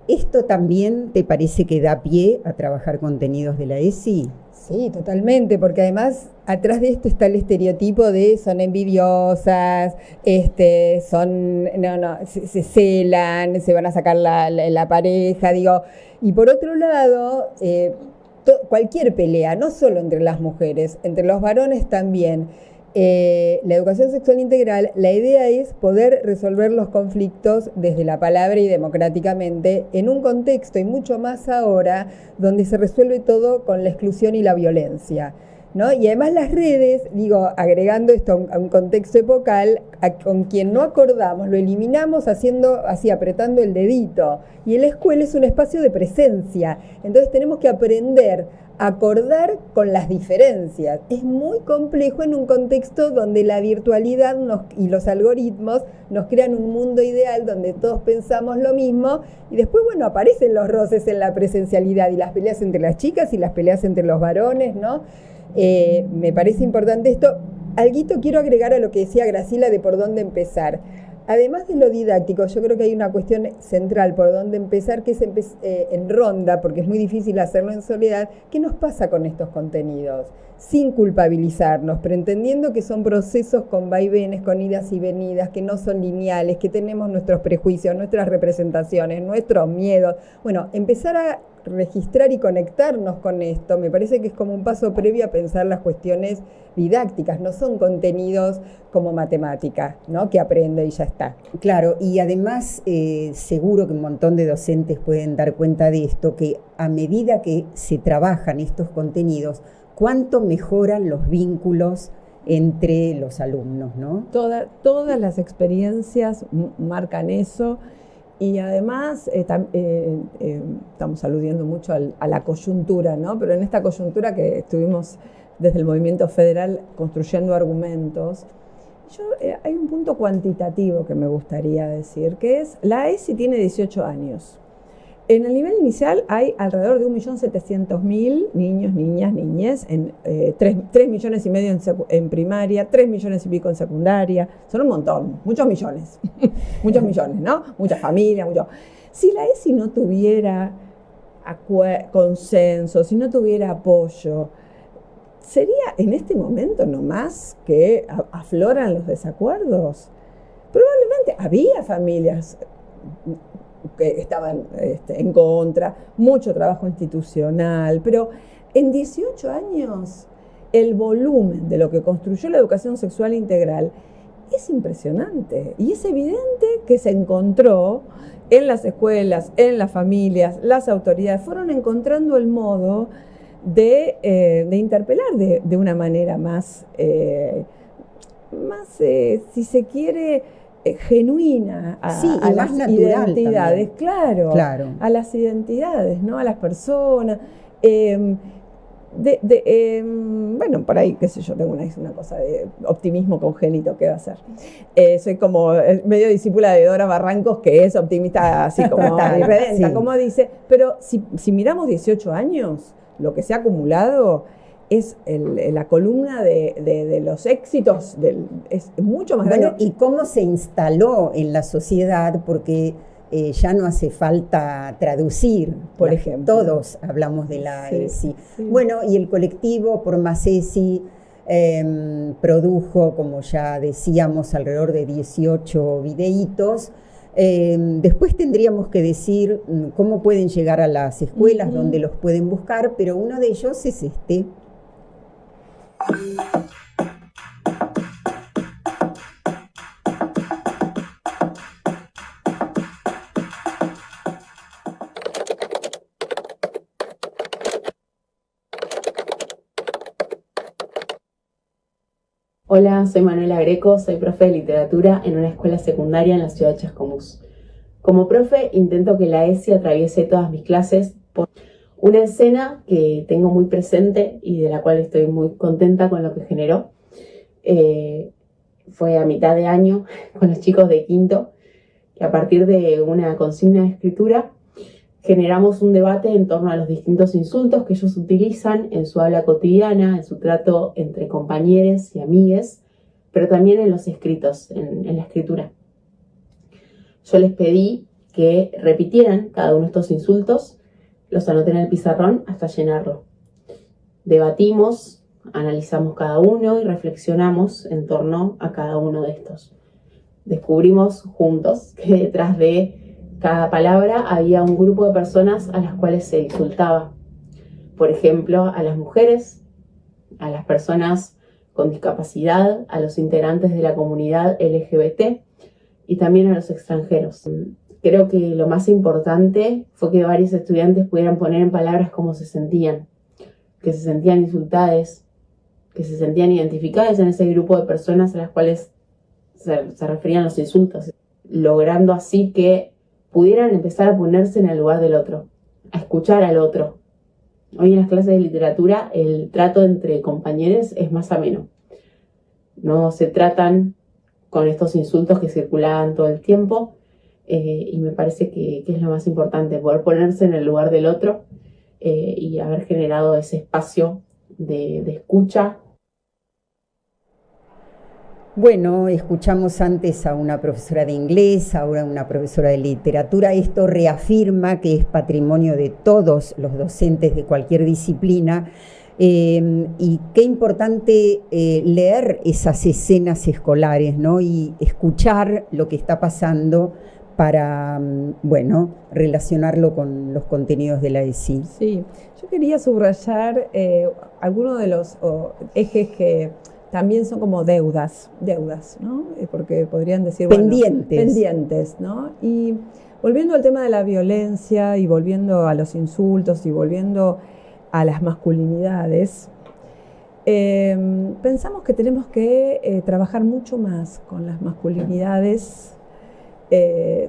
¿Esto también te parece que da pie a trabajar contenidos de la ESI? Sí, totalmente, porque además atrás de esto está el estereotipo de son envidiosas, se celan, se van a sacar la pareja, digo. Y por otro lado, cualquier pelea, no solo entre las mujeres, entre los varones también. La educación sexual integral, la idea es poder resolver los conflictos desde la palabra y democráticamente en un contexto, y mucho más ahora, donde se resuelve todo con la exclusión y la violencia, ¿no? Y además las redes, agregando esto a un contexto epocal, con quien no acordamos, lo eliminamos haciendo así, apretando el dedito. Y en la escuela es un espacio de presencia, entonces tenemos que aprender acordar con las diferencias. Es muy complejo en un contexto donde la virtualidad y los algoritmos nos crean un mundo ideal donde todos pensamos lo mismo y después, bueno, aparecen los roces en la presencialidad y las peleas entre las chicas y las peleas entre los varones, ¿no? Me parece importante esto. Alguito quiero agregar a lo que decía Graciela de por dónde empezar. Además de lo didáctico, yo creo que hay una cuestión central por donde empezar, que es en ronda, porque es muy difícil hacerlo en soledad. ¿Qué nos pasa con estos contenidos? Sin culpabilizarnos, pero entendiendo que son procesos con vaivenes, con idas y venidas, que no son lineales, que tenemos nuestros prejuicios, nuestras representaciones, nuestros miedos. Bueno, empezar a registrar y conectarnos con esto, me parece que es como un paso previo a pensar las cuestiones didácticas, no son contenidos como matemática, ¿no? Que aprende y ya está. Claro, y además seguro que un montón de docentes pueden dar cuenta de esto, que a medida que se trabajan estos contenidos, cuánto mejoran los vínculos entre los alumnos, ¿no? Todas las experiencias marcan eso. Y además estamos aludiendo mucho a la coyuntura, ¿no? Pero en esta coyuntura que estuvimos desde el movimiento federal construyendo argumentos, hay un punto cuantitativo que me gustaría decir, que es la ESI tiene 18 años. En el nivel inicial hay alrededor de 1.700.000 niños, niñas, niñez, 3 millones y medio en primaria, 3 millones y pico en secundaria. Son un montón, muchos millones, muchos millones, ¿no? Muchas familias, Si la ESI no tuviera consenso, si no tuviera apoyo, ¿sería en este momento nomás que afloran los desacuerdos? Probablemente había familias que estaban en contra, mucho trabajo institucional, pero en 18 años el volumen de lo que construyó la educación sexual integral es impresionante y es evidente que se encontró en las escuelas, en las familias, las autoridades fueron encontrando el modo de interpelar de una manera más si se quiere, genuina a las identidades, claro, a las identidades, ¿no? A las personas. Bueno, por ahí, qué sé yo, tengo una cosa de optimismo congénito, ¿qué va a ser? Soy como medio discípula de Dora Barrancos, que es optimista así como irredenta, como dice, pero si miramos 18 años, lo que se ha acumulado es la columna de los éxitos, es mucho más grande. ¿Y cómo se instaló en la sociedad? Porque ya no hace falta traducir, por ejemplo. Todos hablamos de la ESI. Sí. Bueno, y el colectivo Por Más ESI produjo, como ya decíamos, alrededor de 18 videitos. Después tendríamos que decir cómo pueden llegar a las escuelas, dónde los pueden buscar, pero uno de ellos es este. Hola, soy Manuela Greco, soy profe de literatura en una escuela secundaria en la ciudad de Chascomús. Como profe intento que la ESI atraviese todas mis clases por una escena que tengo muy presente y de la cual estoy muy contenta con lo que generó. Fue a mitad de año con los chicos de quinto, que a partir de una consigna de escritura generamos un debate en torno a los distintos insultos que ellos utilizan en su habla cotidiana, en su trato entre compañeros y amigues, pero también en los escritos, en la escritura. Yo les pedí que repitieran cada uno de estos insultos, los anoté en el pizarrón hasta llenarlo. Debatimos, analizamos cada uno y reflexionamos en torno a cada uno de estos. Descubrimos juntos que detrás de cada palabra había un grupo de personas a las cuales se insultaba. Por ejemplo, a las mujeres, a las personas con discapacidad, a los integrantes de la comunidad LGBT y también a los extranjeros. Creo que lo más importante fue que varios estudiantes pudieran poner en palabras cómo se sentían, que se sentían insultadas, que se sentían identificadas en ese grupo de personas a las cuales se referían los insultos, logrando así que pudieran empezar a ponerse en el lugar del otro, a escuchar al otro. Hoy en las clases de literatura el trato entre compañeros es más ameno. No se tratan con estos insultos que circulaban todo el tiempo y me parece que es lo más importante, poder ponerse en el lugar del otro y haber generado ese espacio de escucha. Bueno, escuchamos antes a una profesora de inglés, ahora una profesora de literatura. Esto reafirma que es patrimonio de todos los docentes de cualquier disciplina y qué importante leer esas escenas escolares, ¿no? Y escuchar lo que está pasando para, bueno, relacionarlo con los contenidos de la ESI. Sí, yo quería subrayar algunos de los ejes que también son como deudas, ¿no? Porque podrían decir, pendientes, ¿no? Y volviendo al tema de la violencia y volviendo a los insultos y volviendo a las masculinidades, pensamos que tenemos que trabajar mucho más con las masculinidades,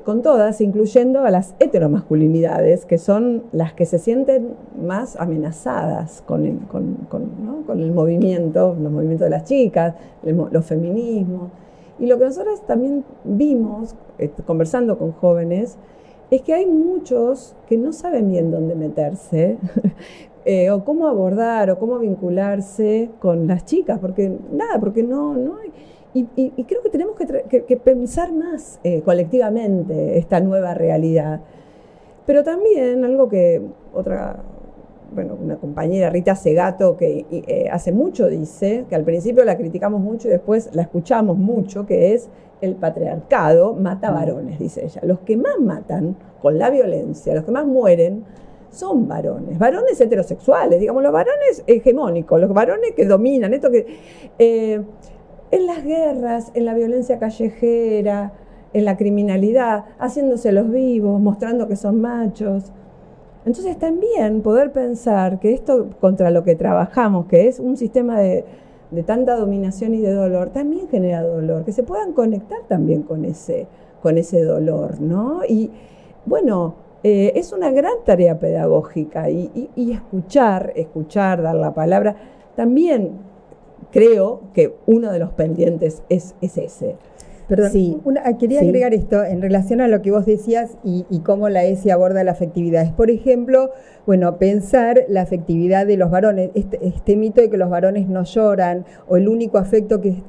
con todas, incluyendo a las heteromasculinidades, que son las que se sienten más amenazadas con el movimiento, los movimientos de las chicas, los feminismos. Y lo que nosotros también vimos, conversando con jóvenes, es que hay muchos que no saben bien dónde meterse, o cómo abordar, o cómo vincularse con las chicas, porque no hay... Y creo que tenemos que pensar más colectivamente esta nueva realidad. Pero también algo que una compañera, Rita Segato, que hace mucho dice, que al principio la criticamos mucho y después la escuchamos mucho, que es el patriarcado mata varones, dice ella. Los que más matan con la violencia, los que más mueren, son varones heterosexuales, digamos, los varones hegemónicos, los varones que dominan, esto que... en las guerras, en la violencia callejera, en la criminalidad, haciéndose los vivos, mostrando que son machos. Entonces también poder pensar que esto contra lo que trabajamos, que es un sistema de tanta dominación y de dolor, también genera dolor, que se puedan conectar también con ese dolor, ¿no? Y bueno, es una gran tarea pedagógica y escuchar, dar la palabra, también creo que uno de los pendientes es ese. Perdón, Sí, quería sí. agregar esto en relación a lo que vos decías y cómo la ESI aborda la afectividad. Por ejemplo, bueno, pensar la afectividad de los varones, este mito de que los varones no lloran o el único afecto que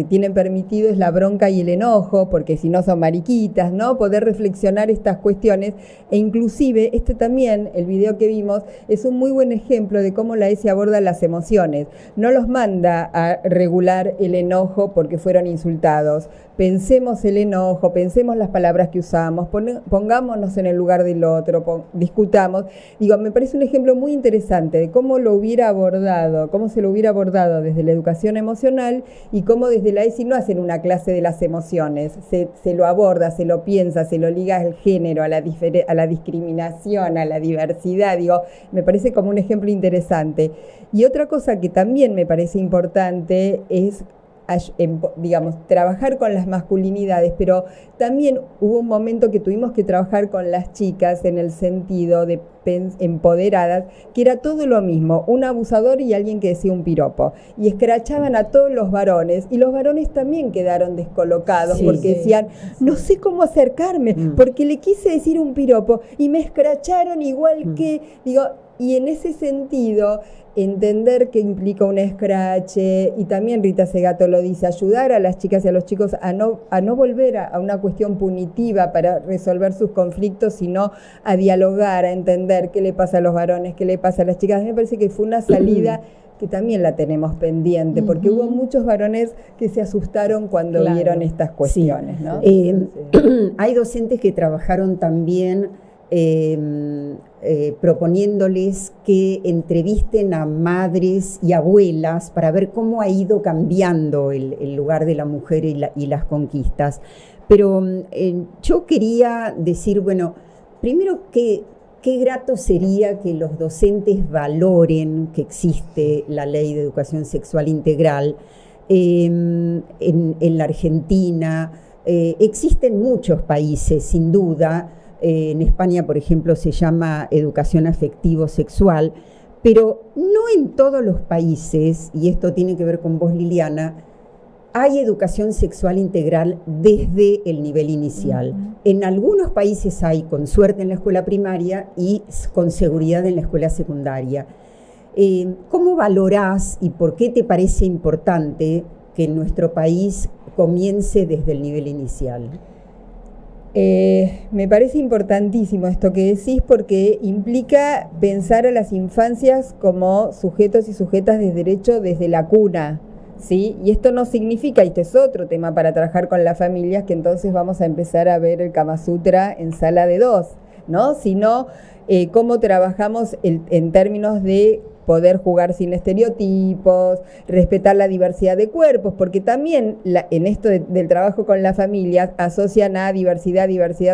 tienen permitido es la bronca y el enojo, porque si no son mariquitas, ¿no? Poder reflexionar estas cuestiones e inclusive también, el video que vimos, es un muy buen ejemplo de cómo la ESI aborda las emociones. No los manda a regular el enojo porque fueron insultados. Pensemos el enojo, pensemos las palabras que usamos, pongámonos en el lugar del otro, discutamos. Digo, me parece un ejemplo muy interesante de cómo lo hubiera abordado, cómo se lo hubiera abordado desde la educación emocional y cómo desde la ESI no hacen una clase de las emociones, se lo aborda, se lo piensa, se lo liga al género, a la discriminación, a la diversidad. Digo, me parece como un ejemplo interesante. Y otra cosa que también me parece importante es, digamos, trabajar con las masculinidades, pero también hubo un momento que tuvimos que trabajar con las chicas en el sentido de empoderadas, que era todo lo mismo, un abusador y alguien que decía un piropo, y escrachaban a todos los varones, y los varones también quedaron descolocados, porque decían, no sé cómo acercarme, porque le quise decir un piropo, y me escracharon igual que, digo, y en ese sentido, entender qué implica un escrache, y también Rita Segato lo dice, ayudar a las chicas y a los chicos a no volver a una cuestión punitiva para resolver sus conflictos, sino a dialogar, a entender qué le pasa a los varones, qué le pasa a las chicas. A mí me parece que fue una salida que también la tenemos pendiente, porque hubo muchos varones que se asustaron cuando vieron estas cuestiones, ¿no? Hay docentes que trabajaron también proponiéndoles que entrevisten a madres y abuelas para ver cómo ha ido cambiando el lugar de la mujer y las conquistas. Pero yo quería decir, bueno, primero qué grato sería que los docentes valoren que existe la Ley de Educación Sexual Integral en la Argentina. Existen muchos países, sin duda. En España, por ejemplo, se llama educación afectivo-sexual, pero no en todos los países, y esto tiene que ver con vos, Liliana, hay educación sexual integral desde el nivel inicial. En algunos países hay, con suerte, en la escuela primaria y con seguridad en la escuela secundaria. ¿Cómo valorás y por qué te parece importante que en nuestro país comience desde el nivel inicial? Me parece importantísimo esto que decís, porque implica pensar a las infancias como sujetos y sujetas de derecho desde la cuna, ¿sí? Y esto no significa, y este es otro tema para trabajar con las familias, que entonces vamos a empezar a ver el Kama Sutra en sala de 2, ¿no? Sino cómo trabajamos en términos de poder jugar sin estereotipos, respetar la diversidad de cuerpos, porque también en esto del trabajo con las familias asocian a diversidad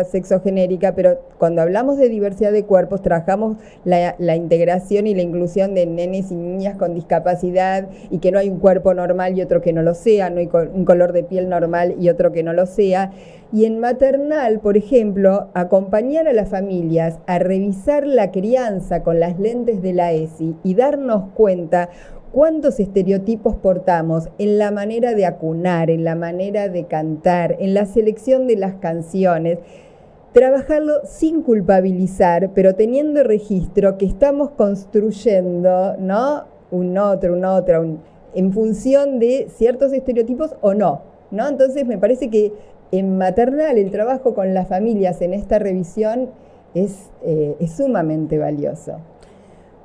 sexogenérica, pero cuando hablamos de diversidad de cuerpos trabajamos la integración y la inclusión de nenes y niñas con discapacidad, y que no hay un cuerpo normal y otro que no lo sea, no hay un color de piel normal y otro que no lo sea. Y en maternal, por ejemplo, acompañar a las familias a revisar la crianza con las lentes de la ESI y darnos cuenta cuántos estereotipos portamos en la manera de acunar, en la manera de cantar, en la selección de las canciones. Trabajarlo sin culpabilizar, pero teniendo registro que estamos construyendo, ¿no? En función de ciertos estereotipos o no, ¿no? Entonces me parece que en maternal el trabajo con las familias en esta revisión es sumamente valioso.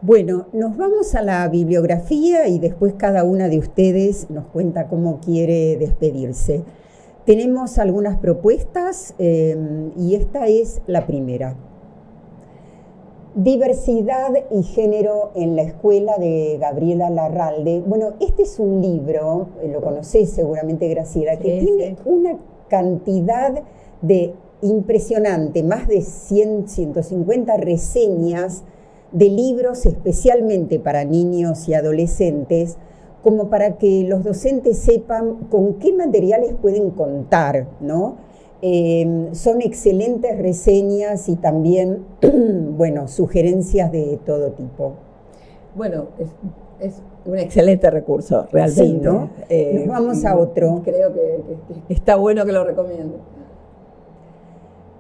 Bueno, nos vamos a la bibliografía y después cada una de ustedes nos cuenta cómo quiere despedirse. Tenemos algunas propuestas y esta es la primera. Diversidad y género en la escuela, de Gabriela Larralde. Bueno, este es un libro, lo conocés seguramente, Graciela, que tiene una cantidad de impresionante, más de 150 reseñas de libros especialmente para niños y adolescentes, como para que los docentes sepan con qué materiales pueden contar, ¿no? Son excelentes reseñas y también, bueno, sugerencias de todo tipo. Bueno, Es un excelente recurso, realmente. Sí, ¿no? Nos vamos a otro. Creo que está bueno que lo recomiende.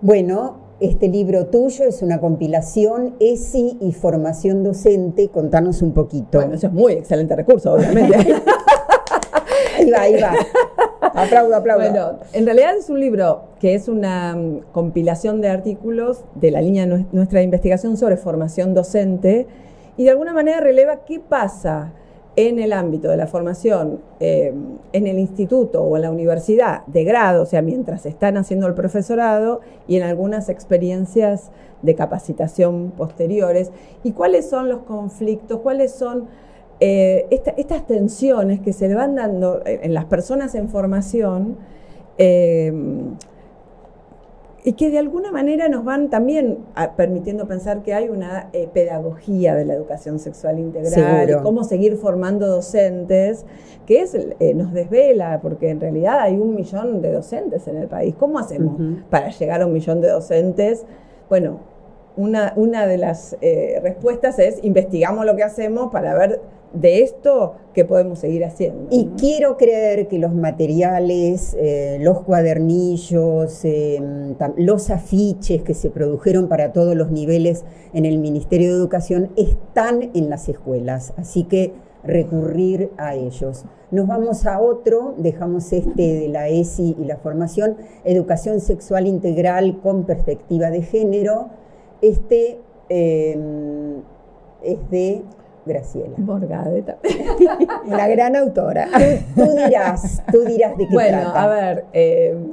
Bueno, este libro tuyo es una compilación, ESI y formación docente. Contanos un poquito. Bueno, eso es muy excelente recurso, obviamente. Ahí va. Aplaudo. Bueno, en realidad es un libro que es una compilación de artículos de la línea nuestra de investigación sobre formación docente y de alguna manera releva qué pasa en el ámbito de la formación en el instituto o en la universidad de grado, o sea, mientras están haciendo el profesorado y en algunas experiencias de capacitación posteriores, y cuáles son los conflictos, cuáles son estas tensiones que se le van dando en las personas en formación y que de alguna manera nos van también permitiendo pensar que hay una pedagogía de la educación sexual integral, y cómo seguir formando docentes, que nos desvela, porque en realidad hay 1 millón de docentes en el país. ¿Cómo hacemos para llegar a 1 millón de docentes? Bueno, una de las respuestas es investigamos lo que hacemos para ver de esto que podemos seguir haciendo. Y quiero creer que los materiales, los cuadernillos, los afiches que se produjeron para todos los niveles en el Ministerio de Educación están en las escuelas, así que recurrir a ellos. Nos vamos a otro, dejamos de la ESI y la formación, Educación Sexual Integral con Perspectiva de Género. Es de Graciela Borgade también. Una gran autora. Tú dirás de qué trata. A ver,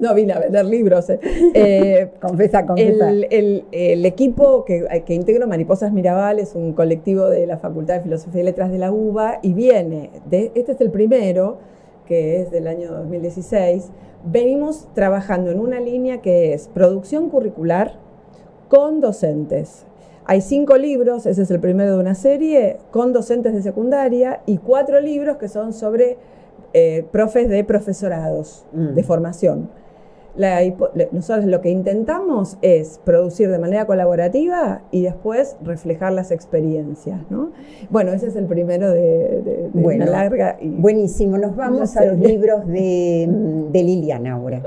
no vine a vender libros. Confesa. El equipo que integro Mariposas Mirabal es un colectivo de la Facultad de Filosofía y Letras de la UBA y este es el primero, que es del año 2016. Venimos trabajando en una línea que es producción curricular con docentes. Hay 5 libros, ese es el primero de una serie, con docentes de secundaria, y 4 libros que son sobre profes de profesorados, de formación. Nosotros lo que intentamos es producir de manera colaborativa y después reflejar las experiencias, ¿no? Bueno, ese es el primero de una larga. Buenísimo, nos vamos a los libros de Liliana ahora.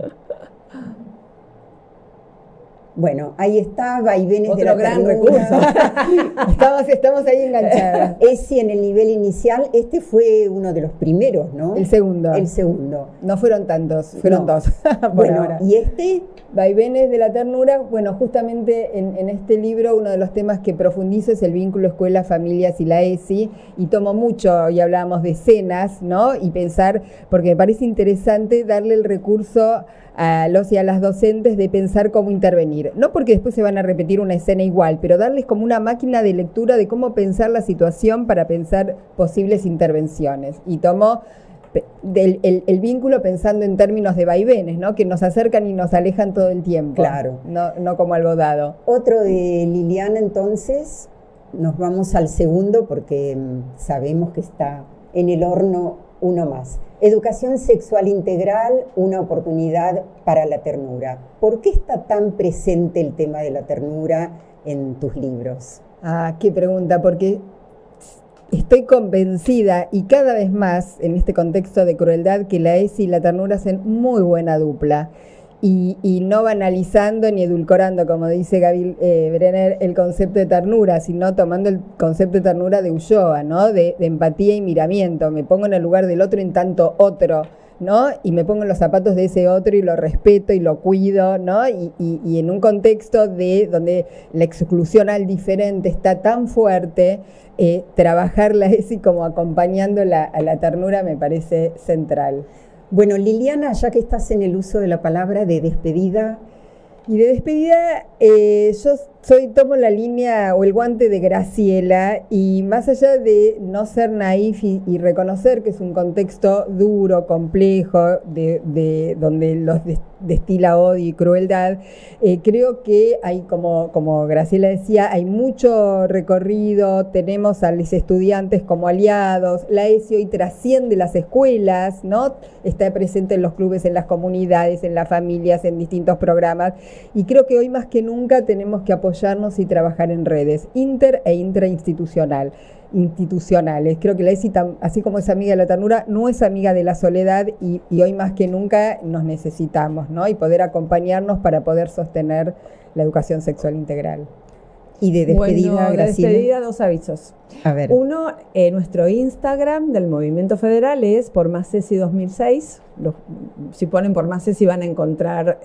Bueno, ahí está, Vaivenes de la gran Ternura. Recurso. Estamos ahí enganchadas. ESI en el nivel inicial, este fue uno de los primeros, ¿no? El segundo. No fueron tantos, fueron 2. Bueno, ahora. ¿Y este? Vaivenes de la Ternura. Bueno, justamente en este libro uno de los temas que profundizo es el vínculo escuela, familias y la ESI, y tomo mucho, y hablábamos de escenas, ¿no? Y pensar, porque me parece interesante darle el recurso a los y a las docentes de pensar cómo intervenir. No porque después se van a repetir una escena igual, pero darles como una máquina de lectura de cómo pensar la situación para pensar posibles intervenciones. Y tomo el vínculo pensando en términos de vaivenes, ¿no? Que nos acercan y nos alejan todo el tiempo. Claro. No como algo dado. Otro de Liliana, entonces, nos vamos al segundo porque sabemos que está en el horno uno más. Educación sexual integral, una oportunidad para la ternura. ¿Por qué está tan presente el tema de la ternura en tus libros? Qué pregunta, porque estoy convencida, y cada vez más en este contexto de crueldad, que la ESI y la ternura hacen muy buena dupla. Y no banalizando ni edulcorando, como dice Gaby Brenner, el concepto de ternura, sino tomando el concepto de ternura de Ulloa, ¿no? De empatía y miramiento. Me pongo en el lugar del otro en tanto otro, ¿no? Y me pongo en los zapatos de ese otro y lo respeto y lo cuido, ¿no? Y en un contexto donde la exclusión al diferente está tan fuerte, trabajarla ESI como acompañando a la ternura me parece central. Bueno, Liliana, ya que estás en el uso de la palabra de despedida. Y de despedida, yo tomo la línea o el guante de Graciela, y más allá de no ser naif y reconocer que es un contexto duro, complejo, de donde los destila odio y crueldad, creo que hay, como Graciela decía, hay mucho recorrido, tenemos a los estudiantes como aliados, la ESI hoy trasciende las escuelas, ¿no? Está presente en los clubes, en las comunidades, en las familias, en distintos programas, y creo que hoy más que nunca tenemos que apoyar apoyarnos y trabajar en redes inter e intrainstitucionales. Creo que la ESI, así como es amiga de la ternura, no es amiga de la soledad y hoy más que nunca nos necesitamos, ¿no? Y poder acompañarnos para poder sostener la educación sexual integral. Y de despedida, bueno, Graciela. De despedida, 2 avisos. A ver. Uno, nuestro Instagram del Movimiento Federal es por más CESI 2006. Si ponen por más CESI van a encontrar.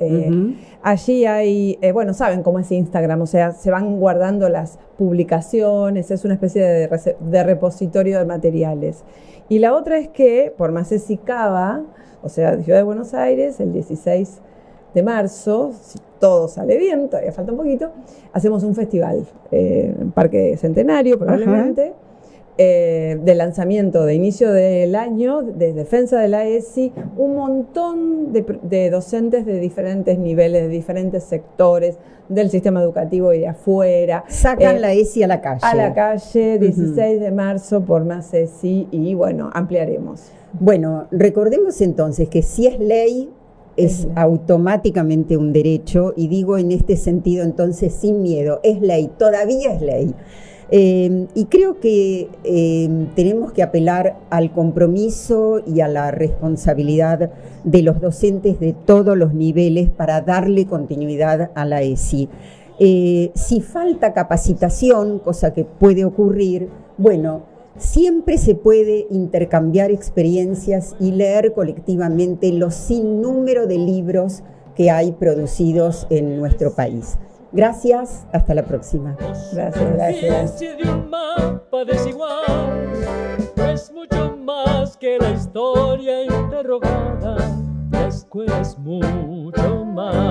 Allí hay, bueno, saben cómo es Instagram, o sea, se van guardando las publicaciones, es una especie de repositorio de materiales. Y la otra es que por más CESI Cava, o sea, de Ciudad de Buenos Aires, el 16 de marzo, si todo sale bien, todavía falta un poquito, hacemos un festival en Parque Centenario probablemente, de lanzamiento de inicio del año, de defensa de la ESI, un montón de docentes de diferentes niveles, de diferentes sectores del sistema educativo y de afuera. Sacan la ESI a la calle. A la calle, 16 de marzo por más ESI y bueno, ampliaremos. Bueno, recordemos entonces que si es ley, es automáticamente un derecho, y digo en este sentido entonces sin miedo, es ley, todavía es ley. Y creo que tenemos que apelar al compromiso y a la responsabilidad de los docentes de todos los niveles para darle continuidad a la ESI. Si falta capacitación, cosa que puede ocurrir, bueno, siempre se puede intercambiar experiencias y leer colectivamente los sinnúmero de libros que hay producidos en nuestro país. Gracias, hasta la próxima. Gracias. De un mapa desigual, es mucho más que la historia interrogada, la escuela es mucho más.